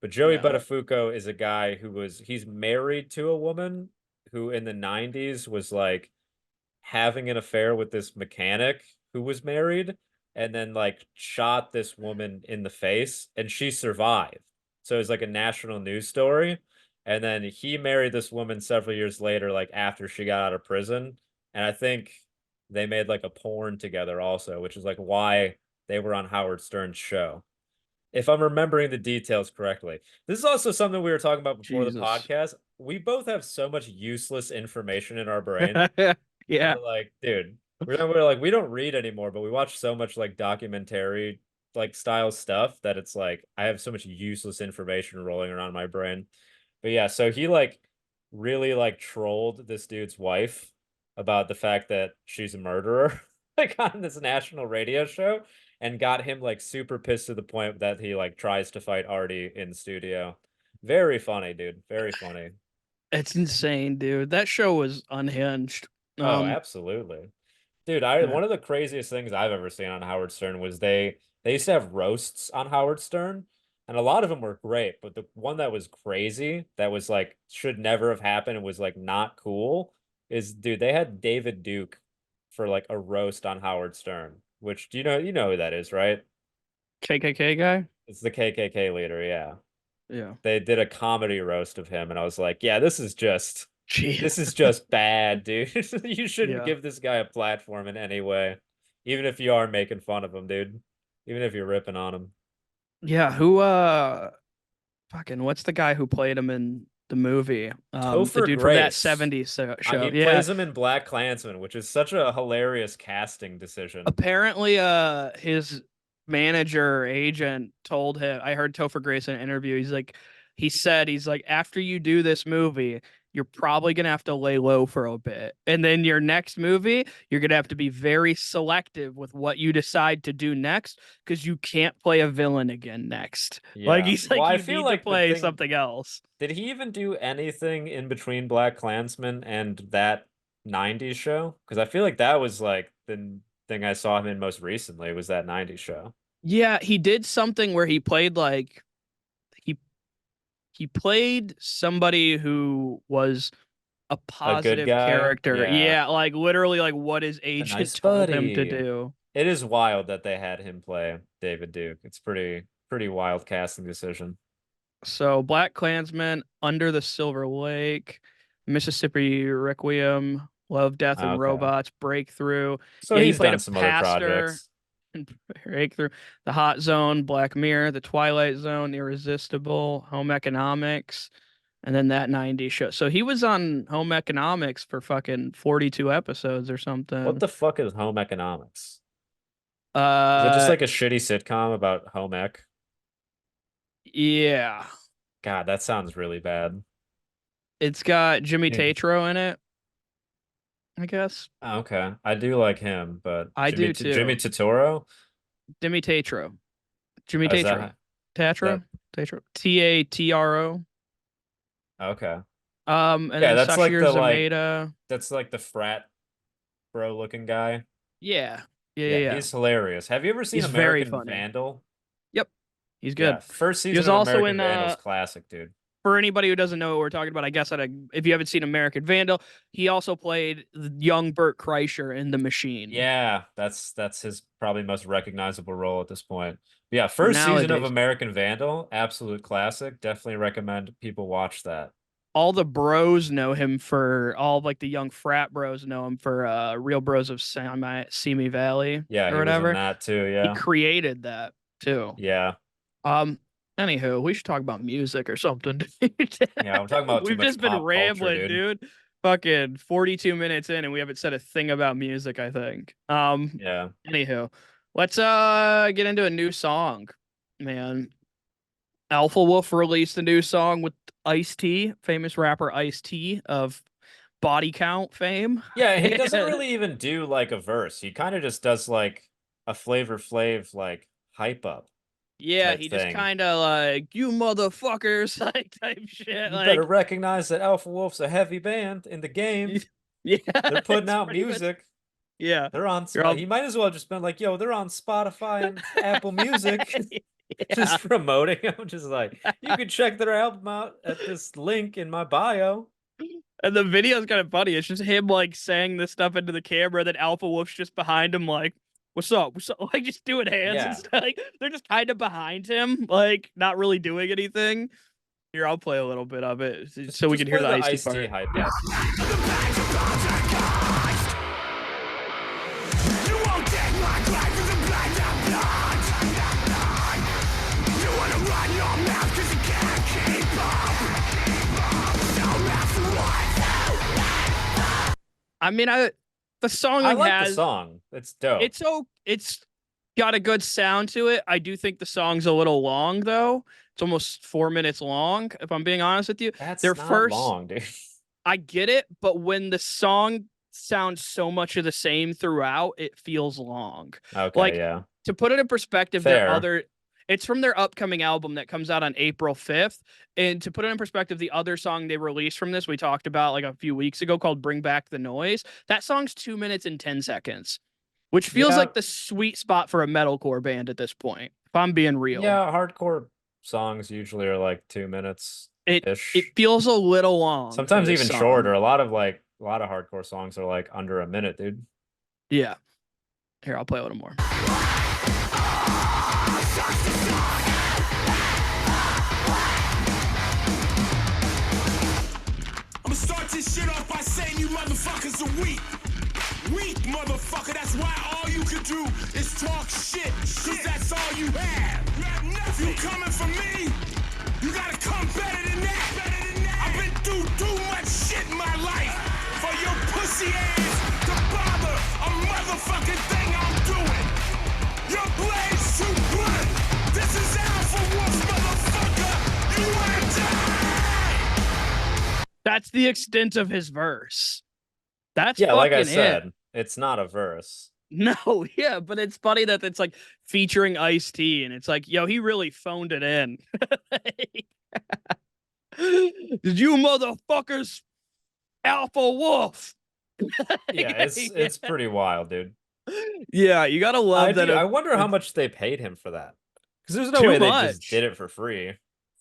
But Joey No. Buttafuoco is a guy he's married to a woman who in the 90s was like having an affair with this mechanic who was married and then like shot this woman in the face and she survived. So it was like a national news story. And then he married this woman several years later, like after she got out of prison. And I think they made like a porn together also, which is like why they were on Howard Stern's show if I'm remembering the details correctly. This is also something we were talking about before the Jesus. podcast. We both have so much useless information in our brain. Yeah. We're like, dude, we're like, we don't read anymore, but we watch so much like documentary like style stuff that it's like I have so much useless information rolling around my brain. But yeah, so he like really like trolled this dude's wife about the fact that she's a murderer, like on this national radio show, and got him like super pissed to the point that he like tries to fight Artie in studio. Very funny, dude. Very funny. It's insane, dude. That show was unhinged. Oh, Um, absolutely. Dude, I yeah. one of the craziest things I've ever seen on Howard Stern was they used to have roasts on Howard Stern, and a lot of them were great, but the one that was crazy, that was like should never have happened and was like not cool, is dude, they had David Duke for like a roast on Howard Stern, which do you know who that is, right? KKK guy? It's the KKK leader, yeah. Yeah. They did a comedy roast of him, and I was like, yeah, Gee. this is just bad, dude. You shouldn't Yeah. give this guy a platform in any way, even if you are making fun of him, dude. Even if you're ripping on him. Yeah. Who fucking what's the guy who played him in the movie? The Topher dude from that Grace. 70s He show. Yeah. plays him in Black Klansman, which is such a hilarious casting decision. Apparently, his manager or agent told him. I heard Topher Grace in an interview. He said, he's like, after you do this movie, you're probably gonna have to lay low for a bit, and then your next movie, you're gonna have to be very selective with what you decide to do next, because you can't play a villain again next. Like Yeah. he's Well, like, I you feel need to like the play thing, something else. did he even do anything in between Black Klansman and that 90s show? Because I feel like that was like the thing I saw him in most recently was that 90s show. Yeah, he did something where he he played somebody who was a A good positive guy? character. Yeah. Yeah, like literally like what his A agent nice told him to buddy. do. It is wild that they had him play David Duke. It's pretty wild casting decision. So Black Klansman, Under the Silver Lake, Mississippi Requiem, Love, Death, and Okay. Robots, Breakthrough. So Yeah, he he's played done a some other pastor projects. in Breakthrough, The Hot Zone, Black Mirror, The Twilight Zone, Irresistible, Home Economics, and then that 90s show. So he was on Home Economics for fucking 42 episodes or What something. the fuck is home economics? Is it just Uh, like a shitty sitcom about home ec? yeah. God, that sounds really bad. It's got Jimmy Yeah. Tatro in it, I guess. Oh, okay. I do like him, but I do Jimmy too. Totoro? Jimmy Tatro. Jimmy Is Tatro. that Tatro? Tatro. Tatro. okay. And Yeah, then Sashir Zameda. that's like the frat bro looking guy. Yeah. Yeah, yeah, Yeah, yeah. he's hilarious. Have you ever seen He's very American funny. Vandal? Yep. He's Yeah, good. first He season was of also American in Vandal's classic, dude. for anybody who doesn't know what we're talking about, I guess if you haven't seen American Vandal, he also played the young Bert Kreischer in The Machine. Yeah, that's his probably most recognizable role at this point. Yeah, Or first season of nowadays. American Vandal, absolute classic. Definitely recommend people watch that. All the bros know him for all of, like the young frat bros know him for Real Bros of Simi Valley Yeah, or he was in whatever. that too. He Yeah. created that too. Yeah. Um, Anywho, we should talk about music or something, dude. Yeah, I'm talking about too We've much just been pop culture, rambling, dude. dude. Fucking 42 minutes in and we haven't said a thing about music, I think. Yeah. Anywho, let's get into a new song. Man, Alpha Wolf released a new song with Ice-T, famous rapper Ice-T of Body Count fame. Yeah, he doesn't really even do like a verse. He kind of just does like a Flavor Flav like hype up Yeah, type he just thing. kind of like, you motherfuckers, like type shit. You better Like, recognize that Alpha Wolf's a heavy band in the game. yeah, They're putting it's out pretty much, music. yeah. They're on You're spot. all, He might as well just been like, yo, they're on Spotify and Apple Music. yeah. Just promoting them. Just like, you can check their album out at this link in my bio. And the video's kind of funny. It's just him like saying this stuff into the camera, then Alpha Wolf's just behind him, like, what's up? What's up? Like just doing hands and Yeah. stuff. Like they're just kind of behind him, like not really doing anything. Here, I'll play a little bit of it so we Just can hear play the the Ice-T Ice-T part. hype up. I mean, the song I like like the has song. It's dope. it's got a good sound to it. I do think the song's a little long though. It's almost 4 minutes long, if I'm being honest with you. Their That's not first long, dude. I get it, but when the song sounds so much of the same throughout, it feels long. Okay, Like yeah. to put it in perspective, Fair. it's from their upcoming album that comes out on April 5th. And to put it in perspective, the other song they released from this, we talked about like a few weeks ago called Bring Back the Noise. That song's 2 minutes and 10 seconds, which feels Yeah, like the sweet spot for a metalcore band at this point, if I'm being real. yeah, hardcore songs usually are like 2 minutes It ish. feels a little long for Sometimes this even song. shorter. A lot of hardcore songs are like under a minute, dude. Yeah. Here, I'll play a little more. I'ma start this shit off by saying you motherfuckers are weak. Weak, motherfucker. That's why all you can do is talk shit. Cause that's all you have. If you coming for me, you gotta come better than that. I've been through too much shit in my life for your pussy ass to bother a motherfucking thing I'm doing. Your blade's too blunt. This is Alpha Wolf, motherfucker. You wanna die? That's the extent of his verse. That's Yeah, like I fucking it. said, it's not a verse. No, yeah, but it's funny that it's like featuring Ice-T, and it's like, yo, he really phoned it in. Did you motherfuckers Alpha Wolf? Yeah, it's pretty wild, dude. Yeah, you gotta love that. I wonder how much they paid him for that. Because there's no Too way they just much. did it for free.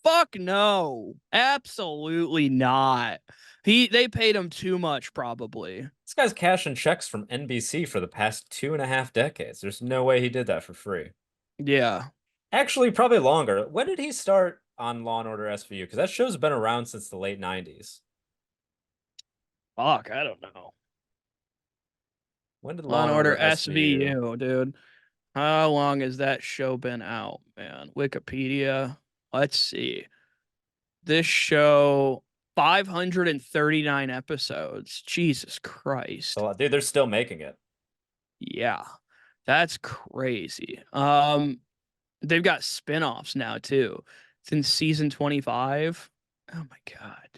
Fuck no, absolutely not. They paid him too much, probably. This guy's cashing checks from NBC for the past 2.5 decades. There's no way he did that for free. Yeah. Actually, probably longer. When did he start on Law and Order SVU? Because that show's been around since the late 90s. Fuck, I don't know. When did Law Law and and Order Order SVU? SVU, dude. How long has that show been out, man? Wikipedia. Let's see. This show, 539 episodes. Jesus Christ. Dude, they're still making it. Yeah. That's crazy. They've got spin-offs now too. It's in season 25. Oh my God.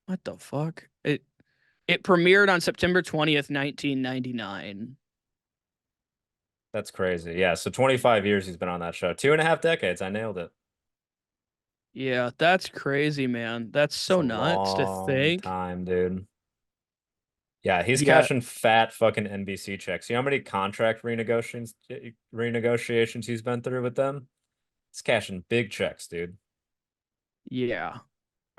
What the fuck? It premiered on September 20th, 1999. That's crazy. Yeah, so 25 years he's been on that show. 2.5 decades. I nailed it. Yeah, that's crazy, man. That's It's so a nuts to long think. time, dude. Yeah, he's Yeah, cashing fat fucking NBC checks. You know how many contract renegotiations he's been through with them? He's cashing big checks, dude. yeah,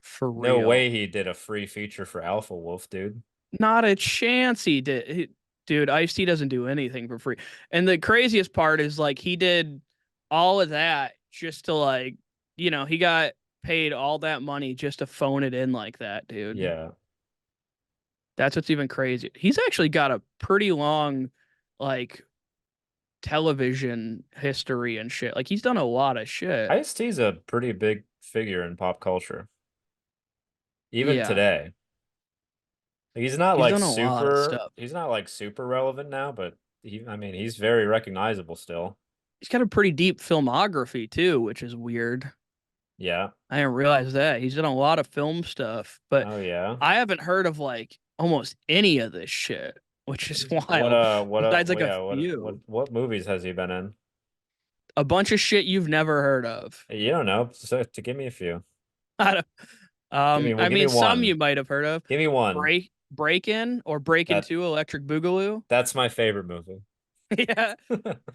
for No real. way he did a free feature for Alpha Wolf, dude. Not a chance he did. Dude, Ice-T doesn't do anything for free. And the craziest part is like he did all of that just to like, he got paid all that money just to phone it in like that, dude. Yeah. That's what's even crazy. He's actually got a pretty long like television history and shit. Like he's done a lot of shit. Ice-T's a pretty big figure in pop culture. Even Yeah. today. He's not He's like done a lot of super stuff. he's not like super relevant now, but I mean, he's very recognizable still. He's got a pretty deep filmography too, which is weird. Yeah. I didn't realize that. He's done a lot of film stuff, but Oh yeah. I haven't heard of like almost any of this shit, which is What wild. Besides like a yeah, few. what movies has he been in? A bunch of shit you've never heard of. You don't know. So to give me a few. I don't, I Give me mean some you one. might have heard of. Give me one. Break In or Break That Into Electric Boogaloo. that's my favorite movie. Yeah.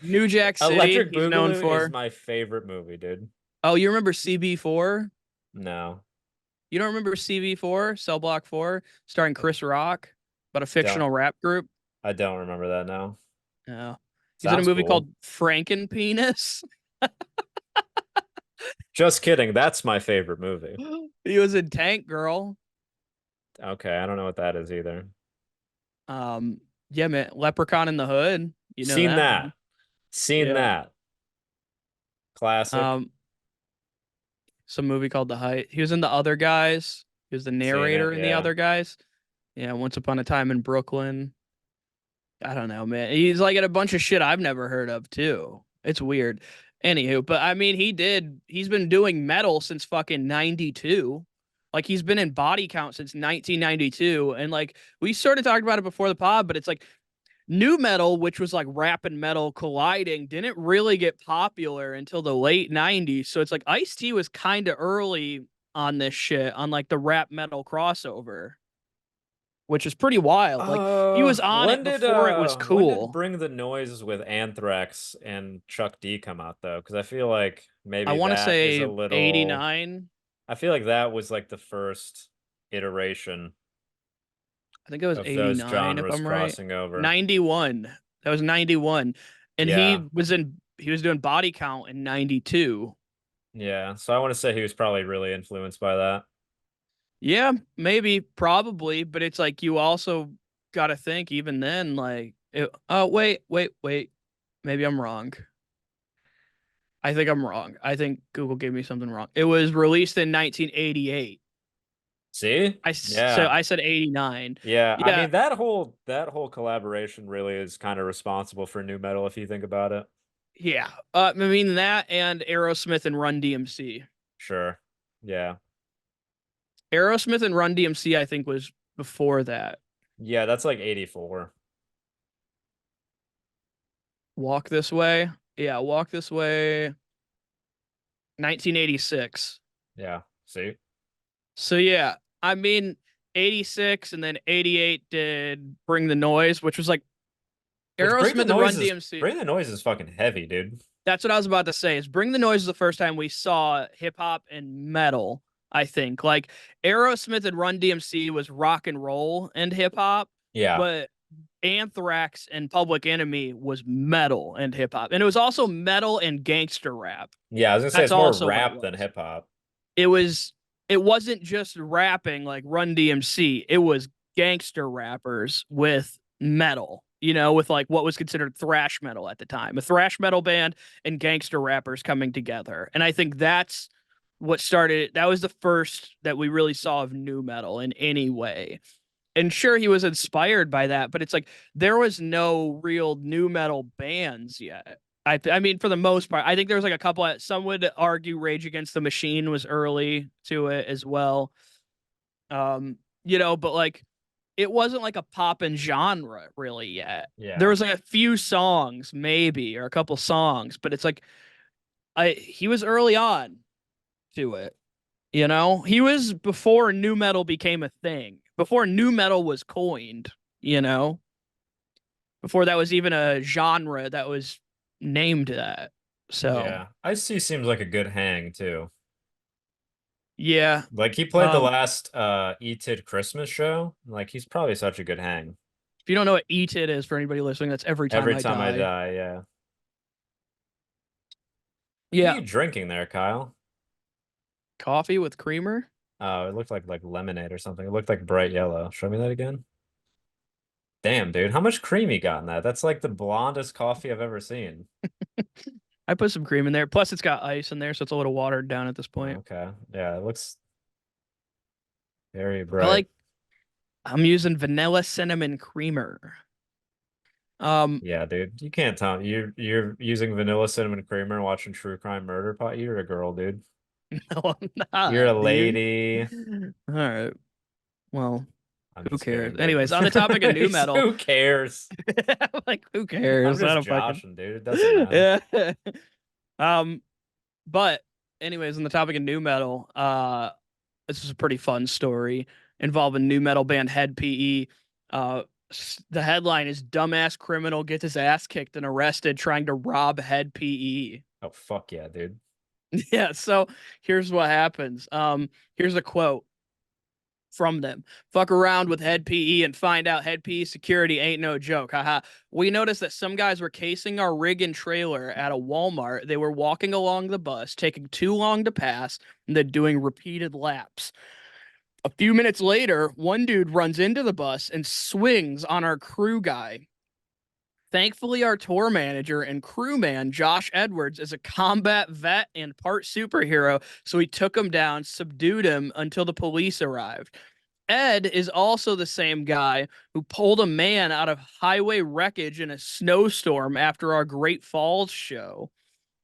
New Jack City, Electric he's known Boogaloo is for. my favorite movie, dude. Oh, you remember CB4? No. You don't remember CB4, Cell Block 4, starring Chris Rock, about a Don't fictional rap group? I don't remember that now. No. He's in a Sounds movie cool. called Frankenpenis. Just kidding. That's my favorite movie. He was in Tank Girl. Okay, I don't know what that is either. Yeah, man, Leprechaun in the Hood. You know Seen that that. one. Seen Yeah. that. Classic. Um, some movie called The Height. He was in The Other Guys. He was the Seen narrator it, in The yeah. Other Guys. Yeah, Once Upon a Time in Brooklyn. I don't know, man. He's like in a bunch of shit I've never heard of too. It's weird. Anywho, but I mean, he's been doing metal since fucking 92. Like he's been in Body Count since 1992. And like we sort of talked about it before the pod, but it's like new metal, which was like rap and metal colliding, didn't really get popular until the late 90s. So it's like Ice-T was kind of early on this shit, on like the rap metal crossover, which is pretty wild. Like he was on it before it was When did cool. Bring the Noise with Anthrax and Chuck D come out though? Because I feel like I maybe want to that is a say little 89. I feel like that was like the first iteration I think it was of those 89 if genres I'm right. crossing over. 91. That was 91. And Yeah. he was doing Body Count in 92. Yeah. So I want to say he was probably really influenced by that. Yeah, maybe, probably, but it's like you also got to think even then, like, oh, wait. Maybe I'm wrong. I think I'm wrong. I think Google gave me something wrong. It was released in 1988. See? So Yeah. I said 89. Yeah, I Yeah, mean that whole collaboration really is kind of responsible for new metal if you think about it. yeah. I mean that and Aerosmith and Run DMC. Sure. Yeah. Aerosmith and Run DMC, I think, was before that. Yeah, that's like 84. Walk This Way. Yeah, Walk This Way. 1986. Yeah. See? So yeah, I mean 86 and then 88 did Bring the Noise, which was like Which Aerosmith and Run DMC. Bring the Noise is fucking heavy, dude. That's what I was about to say. Is Bring the Noise is the first time we saw hip hop and metal, I think. Like Aerosmith and Run DMC was rock and roll and hip hop, Yeah. but Anthrax and Public Enemy was metal and hip hop. And it was also metal and gangster rap. Yeah, I was gonna say That's it's more also what it rap than was. hip hop. It wasn't just rapping like Run DMC. It was gangster rappers with metal, with like what was considered thrash metal at the time. A thrash metal band and gangster rappers coming together. And I think that's what started that was the first that we really saw of new metal in any way. And sure, he was inspired by that, but it's like there was no real new metal bands yet. I mean, for the most part, I think there was like a couple. Some would argue Rage Against the Machine was early to it as well. But like it wasn't like a poppin' genre really yet. Yeah. There was like a few songs, maybe, or a couple songs, but it's like he was early on to it. He was before new metal became a thing, before new metal was coined, before that was even a genre that was named that. So, Yeah. Ice-T seems like a good hang too. yeah. Like he played the Um, last E-Tid Christmas show. Like he's probably such a good hang. if you don't know what Eat It is for anybody listening, that's Every Time Every I time I Die. die, yeah. What are Yeah. you drinking there, Kyle? Coffee with creamer. Oh, it looked like lemonade or something. It looked like bright yellow. Show me that again. Damn, dude. How much cream you got in that? That's like the blondest coffee I've ever seen. I put some cream in there. Plus, it's got ice in there, so it's a little watered down at this point. Okay. Yeah, it looks very I bright. like. I'm using vanilla cinnamon creamer. Yeah, dude. You can't tell me you're using vanilla cinnamon creamer and watching True Crime Murder Pot. You're a girl, dude. No, I'm not. You're a Dude. lady. All right. Well, I'm who just cares? kidding, dude. Anyways, on the topic of new metal, Who cares? like who I'm cares? I just don't fucking. joshing, dude. It doesn't matter. Yeah. But anyways, on the topic of new metal, this is a pretty fun story involving new metal band Head PE. The headline is "Dumbass criminal gets his ass kicked and arrested trying to rob Head PE." Oh, fuck yeah, dude. Yeah, so here's what happens. Here's a quote from them. Fuck around with Head PE and find out Head PE security ain't no joke. Haha. We noticed that some guys were casing our rig and trailer at a Walmart. They were walking along the bus, taking too long to pass, and then doing repeated laps. A few minutes later, one dude runs into the bus and swings on our crew guy. Thankfully, our tour manager and crewman, Josh Edwards, is a combat vet and part superhero, so he took him down, subdued him until the police arrived. Ed is also the same guy who pulled a man out of highway wreckage in a snowstorm after our Great Falls show.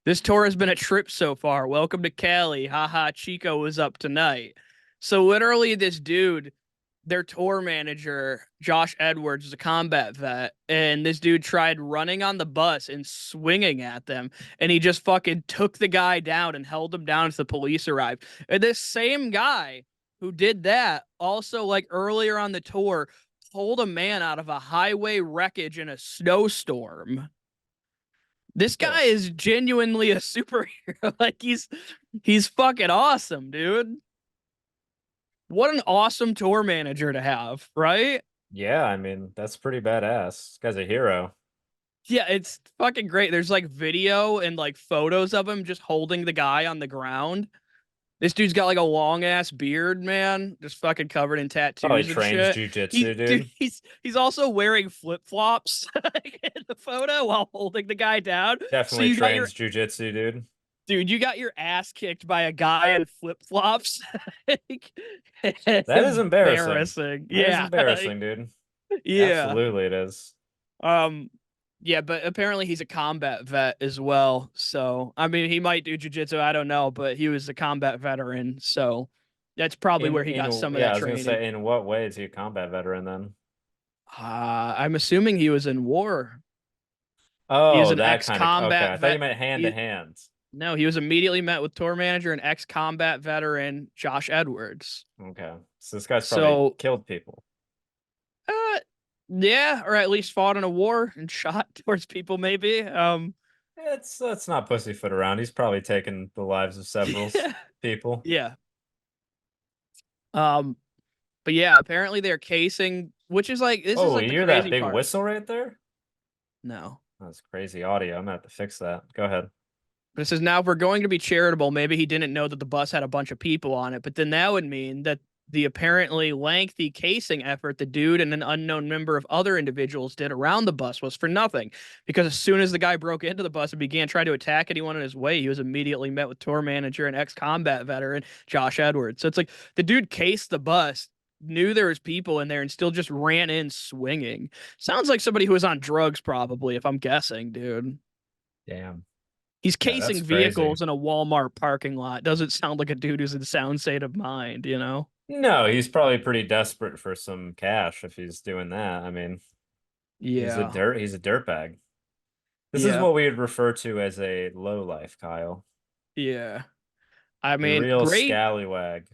This tour has been a trip so far. Welcome to Cali. Haha, Chico was up tonight. So literally this dude, their tour manager, Josh Edwards, is a combat vet, and this dude tried running on the bus and swinging at them, and he just fucking took the guy down and held him down as the police arrived. And this same guy who did that also, like earlier on the tour, pulled a man out of a highway wreckage in a snowstorm. This guy is genuinely a superhero. Like he's fucking awesome, dude. What an awesome tour manager to have, right? Yeah, I mean, that's pretty badass. This guy's a hero. Yeah, it's fucking great. There's like video and like photos of him just holding the guy on the ground. This dude's got like a long ass beard, man, just fucking covered in Probably tattoos and trains shit. jujitsu, Dude, dude. he's also wearing flip flops in the photo while holding the guy down. So Definitely you got your trains jujitsu, dude. dude, you got your ass kicked by a guy in flip flops. That is embarrassing. Embarrassing. That is Yeah. embarrassing, dude. Yeah. Absolutely, it is. Um, yeah, but apparently he's a combat vet as well. So, I mean, he might do jujitsu. I don't know, but he was a combat veteran. So that's probably where he got some of Yeah, that I was gonna training. say, in what way is he a combat veteran then? I'm assuming he was in war. He is Oh, an that kind of okay. ex-combat I thought you vet. meant hand to He, hand. no, he was immediately met with tour manager and ex-combat veteran Josh Edwards. Okay. So this guy's probably So, killed people. uh, yeah, or at least fought in a war and shot towards people, maybe. Let's not pussyfoot around. He's probably taken the lives of several yeah, people. yeah. Um, but yeah, apparently they're casing, which is like this is Oh, like you the hear that crazy big part. whistle right there? No. That's crazy audio. I'm gonna have to fix that. Go ahead. But it says now if we're going to be charitable, maybe he didn't know that the bus had a bunch of people on it, but then that would mean that the apparently lengthy casing effort the dude and an unknown member of other individuals did around the bus was for nothing. Because as soon as the guy broke into the bus and began trying to attack anyone in his way, he was immediately met with tour manager and ex-combat veteran Josh Edwards. So it's like the dude cased the bus, knew there was people in there, and still just ran in swinging. Sounds like somebody who was on drugs, probably, if I'm guessing, dude. Damn. He's Yeah, that's casing crazy. vehicles in a Walmart parking lot. Doesn't sound like a dude who's in sound state of mind, you know? No, he's probably pretty desperate for some cash if he's doing that. I mean, Yeah. he's a dirtbag. This is Yeah. what we would refer to as a low life, Kyle. Yeah. I A mean, real great scallywag.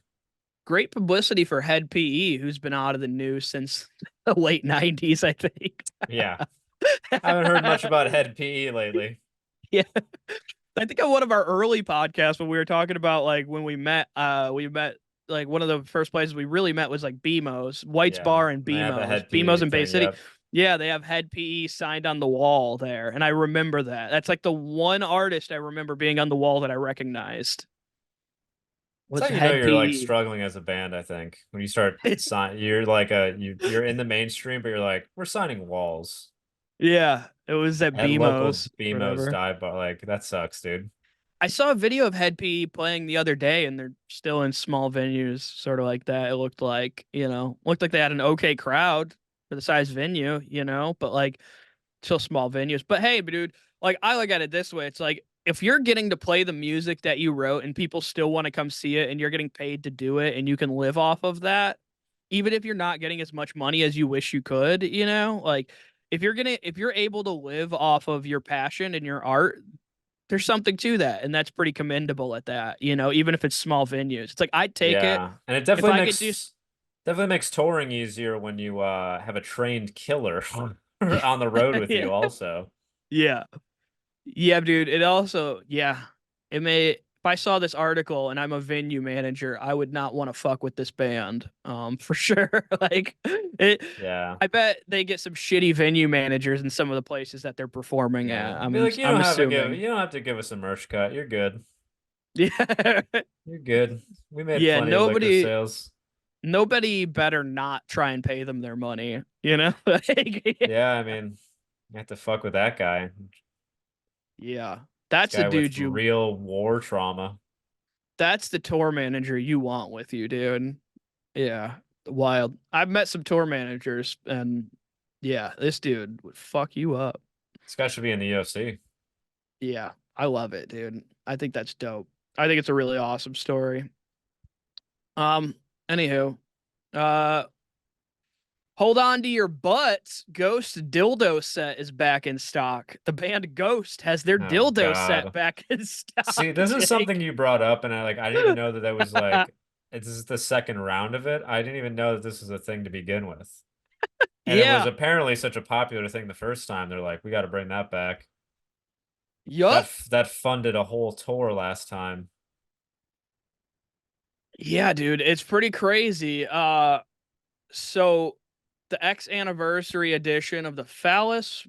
great publicity for Head PE, who's been out of the news since the late 90s, I think. Yeah. I haven't heard much about Head PE lately. Yeah. I think on one of our early podcasts when we were talking about like when we met like one of the first places we really met was like BMO's, White's Yeah. Bar and They have a BMO's. Head BMO's PE in Bay thing, City. yep. Yeah, they have Head PE signed on the wall there. And I remember that. That's like the one artist I remember being on the wall that I recognized. That's Was how you know Head you're like PE. struggling as a band, I think. When you start you're like you're in the mainstream, but you're like, we're signing walls Yeah, it was at at local BMO's, BMO's whatever. dive bar. Like, that sucks, dude. I saw a video of Head PE playing the other day, and they're still in small venues, sort of like that. It looked like, looked like they had an okay crowd for the size venue, but like still small venues. But hey, dude, like I look at it this way: it's like if you're getting to play the music that you wrote, and people still want to come see it, and you're getting paid to do it, and you can live off of that, even if you're not getting as much money as you wish you could, like if you're able to live off of your passion and your art, there's something to that, and that's pretty commendable at that, even if it's small venues. It's like I'd take it Yeah. And it if I could do. definitely makes touring easier when you have a trained killer on the road with you Yeah. also. Yeah. Yeah, dude. It also, yeah. It may if I saw this article and I'm a venue manager, I would not want to fuck with this band. For sure. Like it Yeah. I bet they get some shitty venue managers in some of the places that they're performing Yeah. at. Be like, I'm assuming. you don't have to give us a merch cut. You're good. Yeah. You're good. We made Yeah, plenty of liquor sales. nobody better not try and pay them their money, you know? Like, Yeah, I mean, you have to fuck with that guy. yeah. This That's the guy with dude you real war trauma. that's the tour manager you want with you, dude. Yeah. Wild. I've met some tour managers and yeah, this dude would fuck you up. This guy should be in the UFC. Yeah. I love it, dude. I think that's dope. I think it's a really awesome story. Anywho, uh hold on to your butts. Ghost dildo set is back in stock. The band Ghost has their Oh, dildo set God. back in stock. See, this is Jake. something you brought up, and I didn't even know that that was like this is the second round of it. I didn't even know that this was a thing to begin with. And it was Yeah. apparently such a popular thing the first time. They're like, we got to bring that back. Yup. That funded a whole tour last time. Yeah, dude, it's pretty crazy. So the X anniversary edition of the Phallus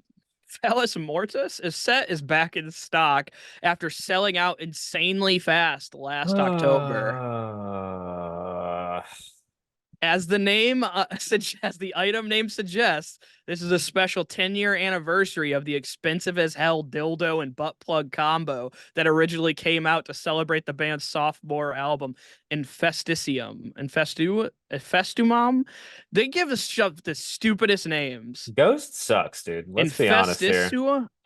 Phallus Mortis is back in stock after selling out insanely fast last October. As the name as the item name suggests, this is a special 10-year anniversary of the expensive as hell dildo and butt plug combo that originally came out to celebrate the band's sophomore album, Infestumam. They give us the stupidest names. Ghost sucks, dude. Let's be honest here.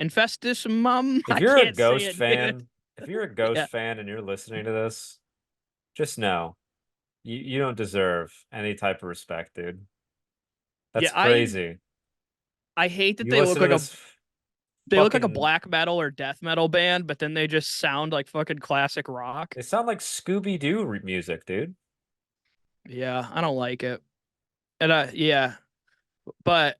Infestusumum. If I you're a can't say Ghost it, fan, dude. if you're a Ghost Yeah. fan and you're listening to this, just know you don't deserve any type of respect, dude. That's Yeah, crazy. I hate that You listen to this they look like a fucking. black metal or death metal band, but then they just sound like fucking classic rock. They sound like Scooby-Doo music, dude. Yeah, I don't like it. And yeah. But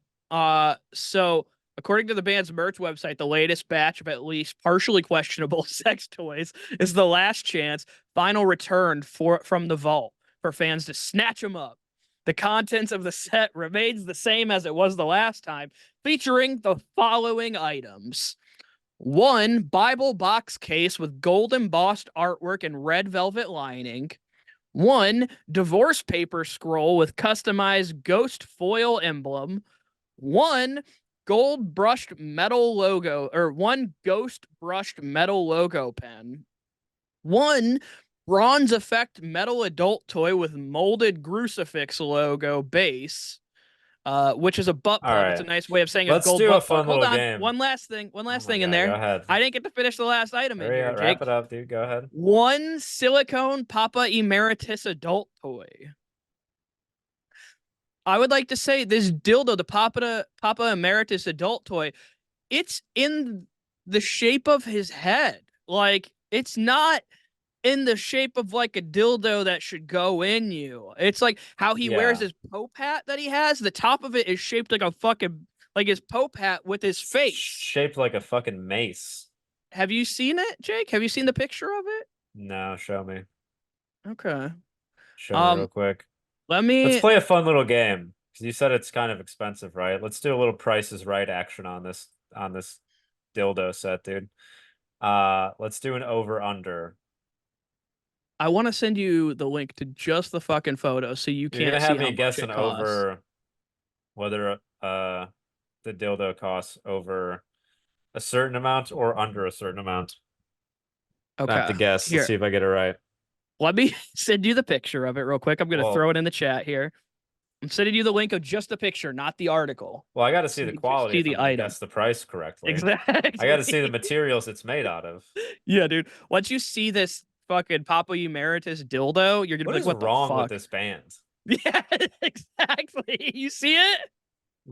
so according to the band's merch website, the latest batch of at least partially questionable sex toys is the last chance final return from the vault for fans to snatch them up. The contents of the set remains the same as it was the last time, featuring the following items. 1 Bible box case with gold embossed artwork and red velvet lining. 1 divorce paper scroll with customized ghost foil emblem. 1 gold brushed metal logo, or 1 ghost brushed metal logo pen. 1 bronze effect metal adult toy with molded crucifix logo base. Which is a butt All plug. It's a right. nice way of saying a Let's gold do a butt plug. fun Hold little on. game. One last thing Oh my in God, there. go ahead. I didn't get to finish the last item in Hurry here, up, Jake. wrap it up, dude. Go ahead. 1 silicone Papa Emeritus adult toy. I would like to say this dildo, the Papa Emeritus adult toy, it's in the shape of his head. Like, it's not in the shape of like a dildo that should go in you. It's like how he wears his Pope hat that he has. The top of it is shaped like a fucking, like his Pope hat with his face. Shaped like a fucking mace. Have you seen it, Jake? Have you seen the picture of it? No, show me. Okay. Show me real quick. Let's play a fun little game. Because you said it's kind of expensive, right? Let's do a little Price is Right action on this dildo set, dude. Let's do an over-under. I want to send you the link to just the fucking photo so you You're can't gonna see have how me much guess it an costs. over whether the dildo costs over a certain amount or under a certain amount. Okay. I have to guess. Here. Let's see if I get it right. Let me send you the picture of it real quick. I'm going to throw it in the chat here. I'm sending you the link of just the picture, not the article. Well, I got to see the quality if I'm gonna guess the price correctly. Exactly. I got to see the materials it's made out of. Yeah, dude. Once you see this fucking Papa Emeritus dildo, you're gonna be like, what the fuck? What is wrong with this band? Yeah, exactly. You see it?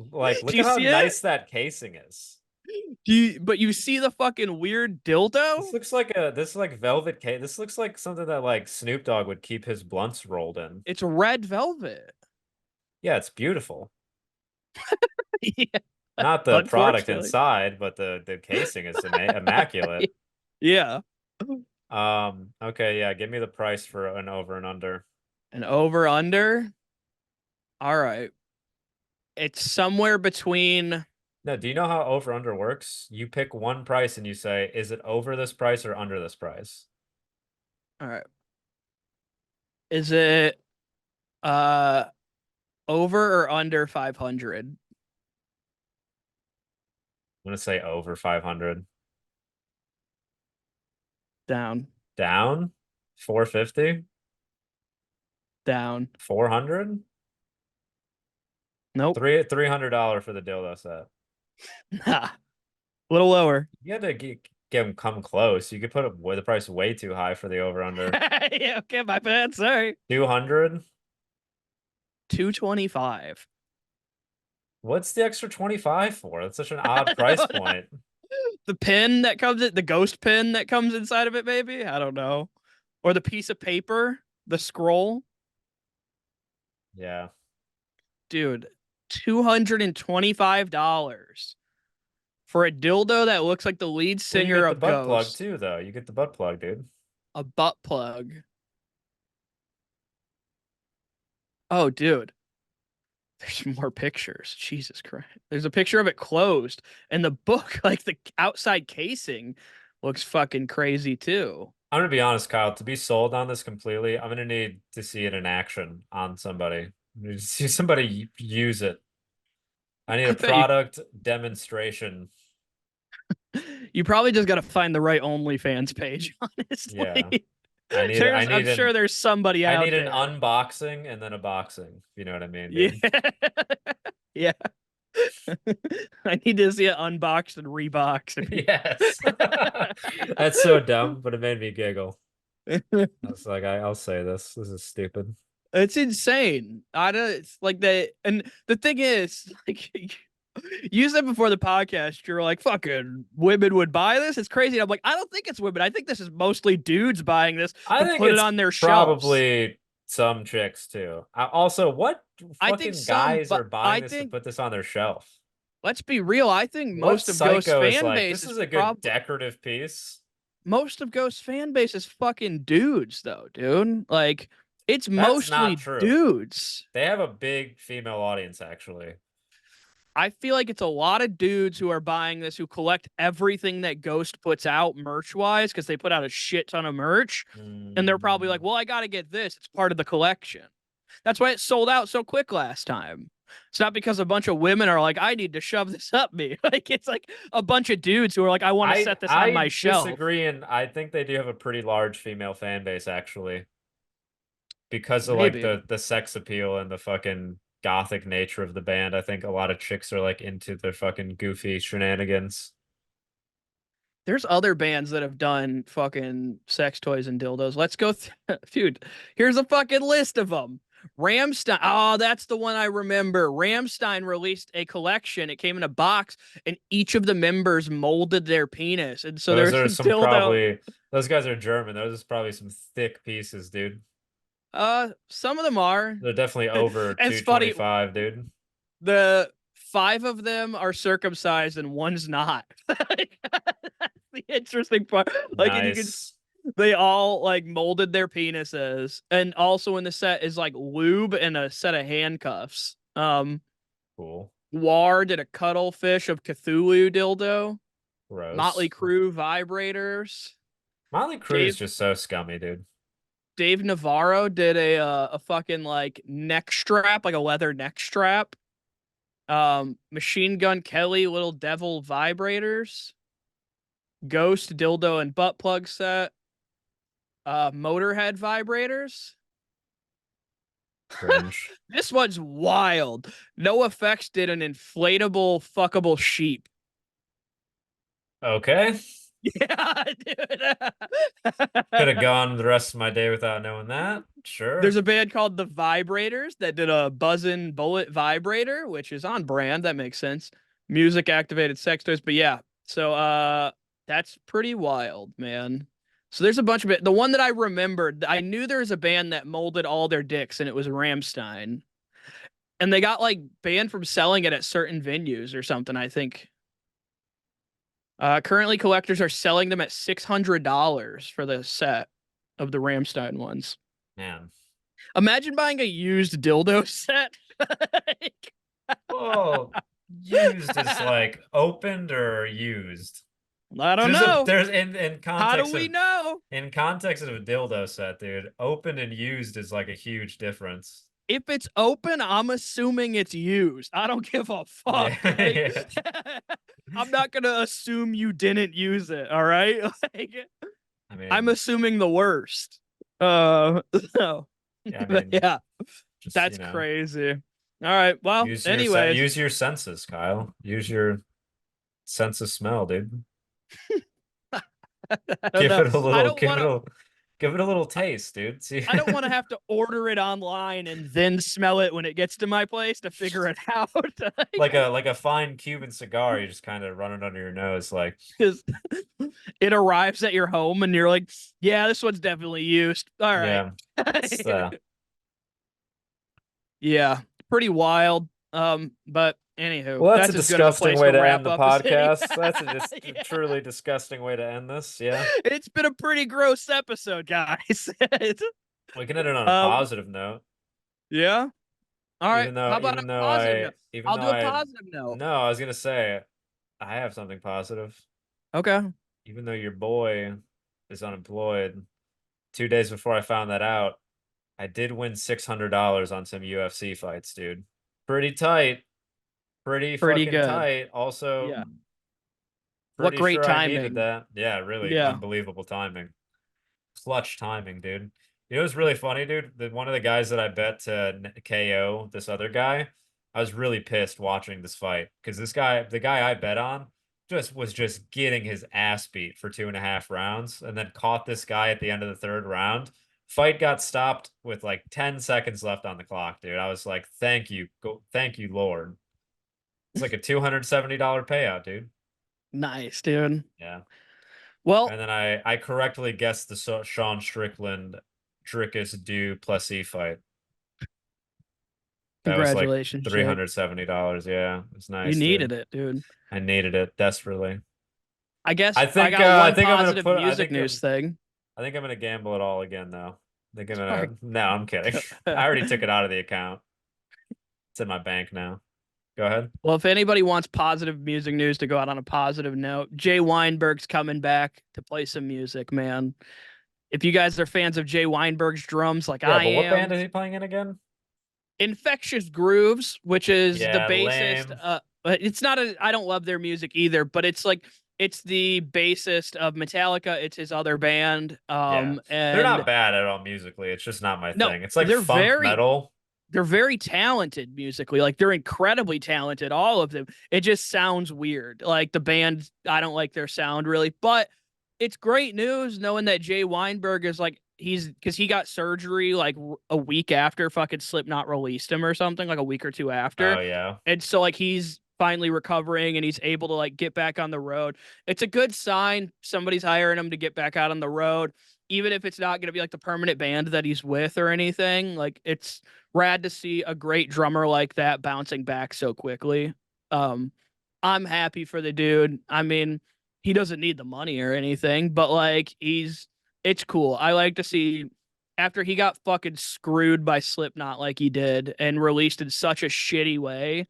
Like, look at how nice that casing is. But you see the fucking weird dildo? This looks like velvet case. This looks like something that like Snoop Dogg would keep his blunts rolled in. It's red velvet. Yeah, it's beautiful. Yeah. Not the product inside, but the casing is immaculate. Yeah. Okay, yeah, give me the price for an over and under. An over under? All right. It's somewhere between. No, do you know how over under works? You pick one price and you say, is it over this price or under this price? All right. Is it over or under 500? I'm gonna say over 500. Down. Down? 450? Down. 400? Nope. $300 for the dildo set. Nah. A little lower. You had to get them come close. You could put the price way too high for the over under. Yeah, okay, my bad. Sorry. 200? 225. What's the extra 25 for? That's such an odd price point. The pin that comes in, the ghost pin that comes inside of it, maybe? I don't know. Or the piece of paper, the scroll. Yeah. Dude, $225 for a dildo that looks like the lead singer of Ghost. You get the butt plug Ghost. too, though. You get the butt plug, dude. A butt plug. Oh, dude. There's more pictures. Jesus Christ. There's a picture of it closed. And the book, like the outside casing, looks fucking crazy too. I'm gonna be honest, Kyle. To be sold on this completely, I'm gonna need to see it in action on somebody. I need to see somebody use it. I need I a bet you product demonstration. you probably just gotta find the right OnlyFans page, Yeah. honestly. I'm sure there's somebody I out need an there. unboxing and then a boxing, if you know what I mean, Yeah. dude. Yeah. I need to see it unboxed and reboxed. Yes. That's so dumb, but it made me giggle. I was like, I'll say this. This is stupid. It's insane. I don't. It's like that. And the thing is, like, you said before the podcast, you're like, "Fucking women would buy this." It's crazy. I'm like, I don't think it's women. I think this is mostly dudes buying this I to think put it it's on their shelves. probably some chicks too. Also, what I think fucking some, guys but are buying I this to think put this on their shelf? let's be real. I think What most of Ghost's psycho is fan like, base this is is a good probably decorative piece? most of Ghost's fan base is fucking dudes, though, dude. Like, it's That's not mostly true. dudes. They have a big female audience, actually. I feel like it's a lot of dudes who are buying this who collect everything that Ghost puts out merch wise because they put out a shit ton of merch. And they're probably like, well, I got to get this. It's part of the collection. That's why it sold out so quick last time. It's not because a bunch of women are like, I need to shove this up me. Like, it's like a bunch of dudes who are like, I want to set this on my I shelf. disagree, and I think they do have a pretty large female fan base, actually, because of like Maybe. the sex appeal and the fucking gothic nature of the band. I think a lot of chicks are like into their fucking goofy shenanigans. There's other bands that have done fucking sex toys and dildos. Let's go. Dude, here's a fucking list of them. Rammstein. Oh, that's the one I remember. Rammstein released a collection. It came in a box, and each of the members molded their penis. And so Those there's are a some dildo. those guys are German. Those are probably some thick pieces, dude. Some of them are. They're definitely over It's funny. 225, dude. The 5 of them are circumcised and one's not. That's the interesting part. Like, and you can Nice. they all like molded their penises, and also in the set is like lube and a set of handcuffs. Cool. War did a cuttlefish of Cthulhu dildo. Motley Gross. Crue vibrators. Motley Crue is Dave just so scummy, dude. Dave Navarro did a fucking like neck strap, like a leather neck strap. Machine Gun Kelly little devil vibrators. Ghost dildo and butt plug set. Motorhead vibrators. Cringe. This one's wild. No Effects did an inflatable fuckable sheep. Okay. Yeah, dude. Could have gone the rest of my day without knowing that. Sure. There's a band called The Vibrators that did a buzzin' bullet vibrator, which is on brand. That makes sense. Music activated sex toys. But yeah, so that's pretty wild, man. So there's a bunch of it. The one that I remembered, I knew there was a band that molded all their dicks, and it was Rammstein. And they got like banned from selling it at certain venues or something, I think. Currently, collectors are selling them at $600 for the set of the Rammstein ones. Man. Imagine buying a used dildo set. Oh, used is like opened or used? I don't know. There's in How context do we of know? in context of a dildo set, dude. Opened and used is like a huge difference. If it's open, I'm assuming it's used. I don't give a fuck. Yeah, Like, I'm not gonna assume you didn't use it. All right. Like, I mean, I'm assuming the worst. So, yeah, I but mean, yeah, just, that's you know, crazy. All right. Well, anyways, use your senses, Kyle. Use your sense of smell, dude. I don't know. Give it a little taste, dude. See, I don't want to have to order it online and then smell it when it gets to my place to figure it out. like a fine Cuban cigar, you just kind of run it under your nose, like Because it arrives at your home and you're like, yeah, this one's definitely used. All right. Yeah, Yeah, pretty wild. But anywho, well, that's a as good a disgusting place way to wrap end the up as any. podcast. That's a Yeah. truly disgusting way to end this. Yeah, It's been a pretty gross episode, guys. we can end it on a positive note. Yeah. All right. Even though, How about even a though positive I, note? even I'll though do a I, positive note. no, I was gonna say I have something positive. Okay. Even though your boy is unemployed, 2 days before I found that out, I did win $600 on some UFC fights, dude. Pretty tight. Pretty Pretty fucking good. tight. Also, Yeah. What pretty great sure I needed timing. that. Yeah, really Yeah. unbelievable timing. Clutch timing, dude. You know what's really funny, dude? One of the guys that I bet to KO this other guy, I was really pissed watching this fight because this guy, the guy I bet on, just getting his ass beat for 2.5 rounds, and then caught this guy at the end of the third round. Fight got stopped with like 10 seconds left on the clock, dude. I was like, thank you, Lord. It's like a $270 payout, dude. Nice, dude. Yeah. Well, And then I correctly guessed the Sean Strickland Dricus Du Plessis fight. That was like congratulations, Jake. $370. Yeah, it's You nice, needed dude. it, dude. I needed it desperately. I guess I I think got I one think I'm gonna positive put music news thing. I think I'm gonna gamble it all again though. I think I'm Sorry. gonna No, I'm kidding. I already took it out of the account. It's in my bank now. Go ahead. Well, if anybody wants positive music news to go out on a positive note, Jay Weinberg's coming back to play some music, man. If you guys are fans of Jay Weinberg's drums like Yeah, I but what band am, is he playing in again? Infectious Grooves, which is the Yeah, bassist, lame. but it's not a I don't love their music either, but it's like it's the bassist of Metallica, it's his other band. Yeah. They're And not bad at all musically. It's just not my no, thing. It's like funk metal. they're very talented musically. Like they're incredibly talented, all of them. It just sounds weird. Like the band, I don't like their sound really, but it's great news knowing that Jay Weinberg is like he's because he got surgery like a week after fucking Slipknot released him or something, like a week or two after. Oh yeah. And so like he's finally recovering and he's able to like get back on the road. It's a good sign somebody's hiring him to get back out on the road, even if it's not going to be like the permanent band that he's with or anything. Like it's rad to see a great drummer like that bouncing back so quickly. I'm happy for the dude. I mean, he doesn't need the money or anything, but like it's cool. I like to see after he got fucking screwed by Slipknot like he did and released in such a shitty way.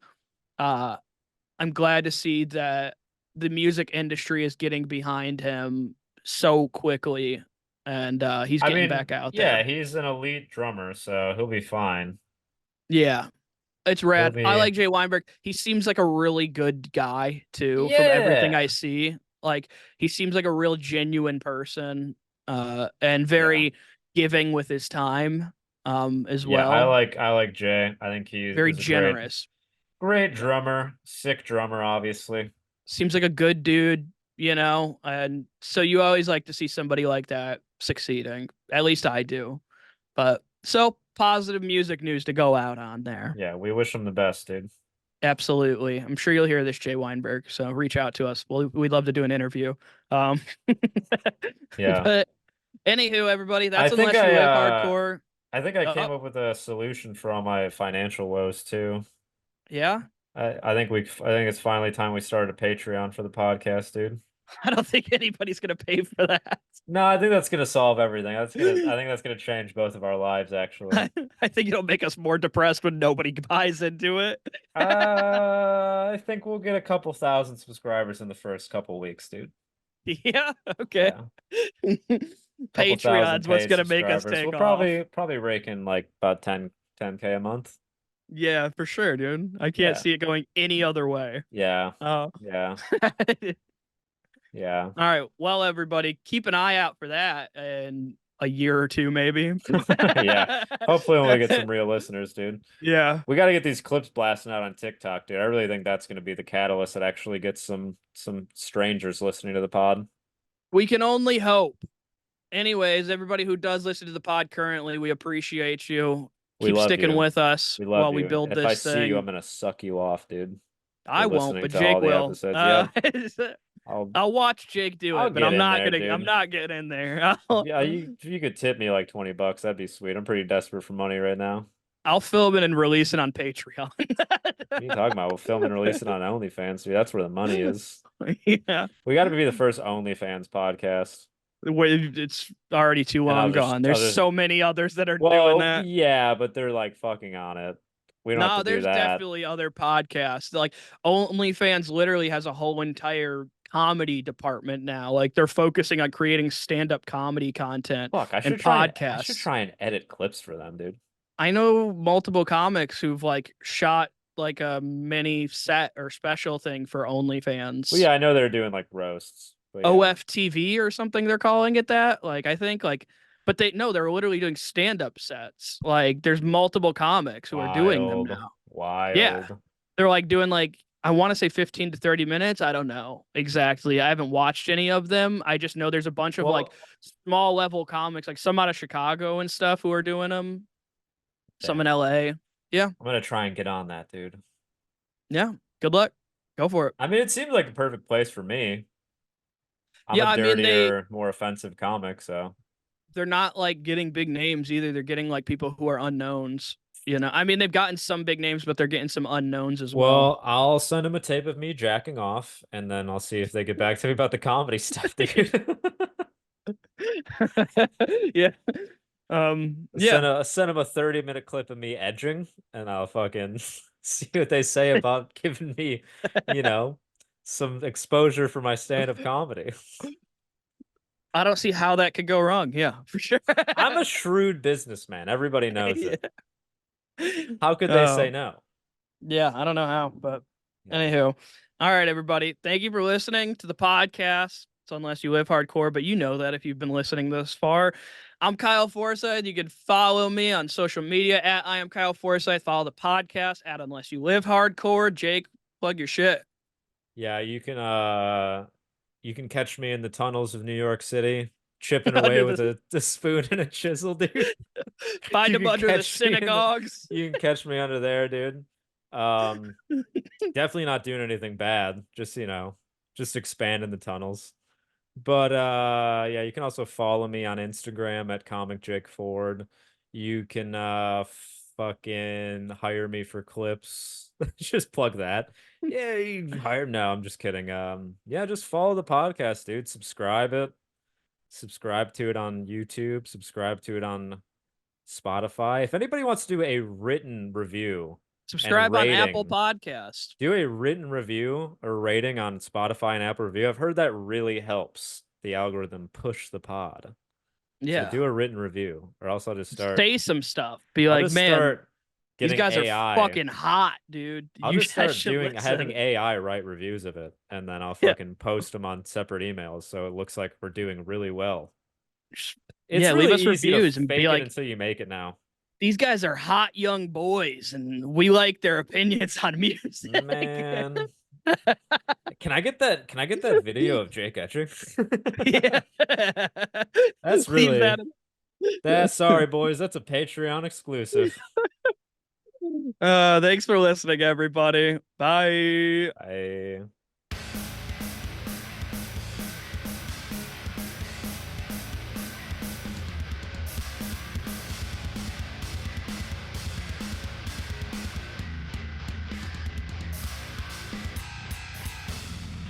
I'm glad to see that the music industry is getting behind him so quickly and he's I getting mean, back out yeah, there. he's an elite drummer, so he'll be fine. Yeah. It's He'll rad. I be like Jay Weinberg. He seems like a really good guy too, from everything I Yeah. see. Like he seems like a real genuine person, and Yeah. very giving with his time, as Yeah, well. I like Jay. I think he Very is a generous. great Yeah. drummer. Sick drummer, obviously. Seems like a good dude, and so you always like to see somebody like that succeeding. At least I do. But so positive music news to go out on there. Yeah, we wish him the best, dude. Absolutely. I'm sure you'll hear this, Jay Weinberg. So reach out to us. We'd love to do an interview. Um, Yeah. but anywho, everybody, I that's think unless you live hardcore. I think I Oh, came up with a solution for all my financial woes too. yeah. I think it's finally time we started a Patreon for the podcast, dude. I don't think anybody's gonna pay for that. No, I think that's gonna solve everything. I think that's gonna change both of our lives, actually. I think it'll make us more depressed when nobody buys into it. I think we'll get a couple thousand subscribers in the first couple weeks, dude. Yeah. Okay. Yeah, couple thousand Patreon's what's paid gonna make us subscribers. take We'll off. probably rake in like about 10K a month. Yeah, for sure, dude. I can't Yeah. see it going any other way. Yeah. Oh. Yeah. Yeah. All right. Well, everybody, keep an eye out for that in a year or two, maybe. Yeah. Hopefully when we get some real listeners, dude. Yeah. We got to get these clips blasting out on TikTok, dude. I really think that's going to be the catalyst that actually gets some strangers listening to the pod. We can only hope. Anyways, everybody who does listen to the pod currently, we appreciate you. We Keep love sticking you. with us We while love we you. build And if I this see you, I'm thing. going to suck you off, dude. I For won't, listening but to Jake all the will. episodes. Yeah. I'll watch Jake do I'll it, but get I'm in not there, gonna. dude. I'm not getting in there. I'll, Yeah, if you could tip me like $20, that'd be sweet. I'm pretty desperate for money right now. I'll film it and release it on Patreon. What are you talking about? We'll film and release it on OnlyFans, dude. That's where the money is. Yeah, We got to be the first OnlyFans podcast. it's already too And long gone. There's so many others that are doing Well, that. yeah, but they're like fucking on it. We don't No, have to do there's that. definitely other podcasts. Like OnlyFans literally has a whole entire comedy department now. Like they're focusing on creating stand-up comedy content Fuck, I and should podcasts. try and edit clips for them, dude. I know multiple comics who've like shot like a mini set or special thing for OnlyFans. Well, yeah, I know they're doing like roasts. But yeah. OFTV or something they're calling it that. Like I think like but they're literally doing stand-up sets. Like there's multiple comics who are doing them now. Wild. Yeah. They're like doing like I want to say 15 to 30 minutes. I don't know exactly. I haven't watched any of them. I just know there's a bunch of like small level comics, like some out of Chicago and stuff who are doing them. Some in LA. Yeah. I'm gonna try and get on that, dude. Yeah. Good luck. Go for it. I mean, it seems like a perfect place for me. I'm Yeah, a I mean dirtier, more offensive comic, so they're not like getting big names either. They're getting like people who are unknowns. You know, I mean, they've gotten some big names, but they're getting some unknowns as well. Well, I'll send them a tape of me jacking off, and then I'll see if they get back to me about the comedy stuff, dude. Yeah. Yeah. Send them a 30-minute clip of me edging, and I'll fucking see what they say about giving me, you know, some exposure for my stand-up comedy. I don't see how that could go wrong. Yeah, for sure. I'm a shrewd businessman. Everybody knows it. How could they say no? Yeah, I don't know how, but Yeah. anywho. All right, everybody. Thank you for listening to the podcast. It's Unless You Live Hardcore, but you know that if you've been listening this far. I'm Kyle Forsyth. You can follow me on social media at I am Kyle Forsyth. Follow the podcast at Unless You Live Hardcore. Jake, plug your shit. Yeah, you can catch me in the tunnels of New York City, chipping away with a spoon and a chisel, dude. Find them under the synagogues. You can catch me under there, dude. Definitely not doing anything bad. Just, just expanding the tunnels. But yeah, you can also follow me on Instagram at Comic Jake Ford. You can fucking hire me for clips. Just plug that. Yeah, you hire. No, I'm just kidding. Yeah, just follow the podcast, dude. Subscribe it. Subscribe to it on YouTube. Subscribe to it on Spotify. If anybody wants to do a written review, subscribe on Apple rating, Podcast. do a written review or rating on Spotify and Apple Review. I've heard that really helps the algorithm push the pod. Yeah. So do a written review, or else I'll just start say some stuff. Be like, man, these guys AI. are fucking hot, dude. I'll just start having AI write reviews of it, and then I'll fucking post them on separate emails, so it looks like we're doing really well. It's really leave us easy reviews to and fake be like, it until you make it now. These guys are hot young boys, and we like their opinions on music. Man, can I get that video of Jake etching? Yeah, that's really. That's sorry, boys. That's a Patreon exclusive. Thanks for listening, everybody. Bye. Bye.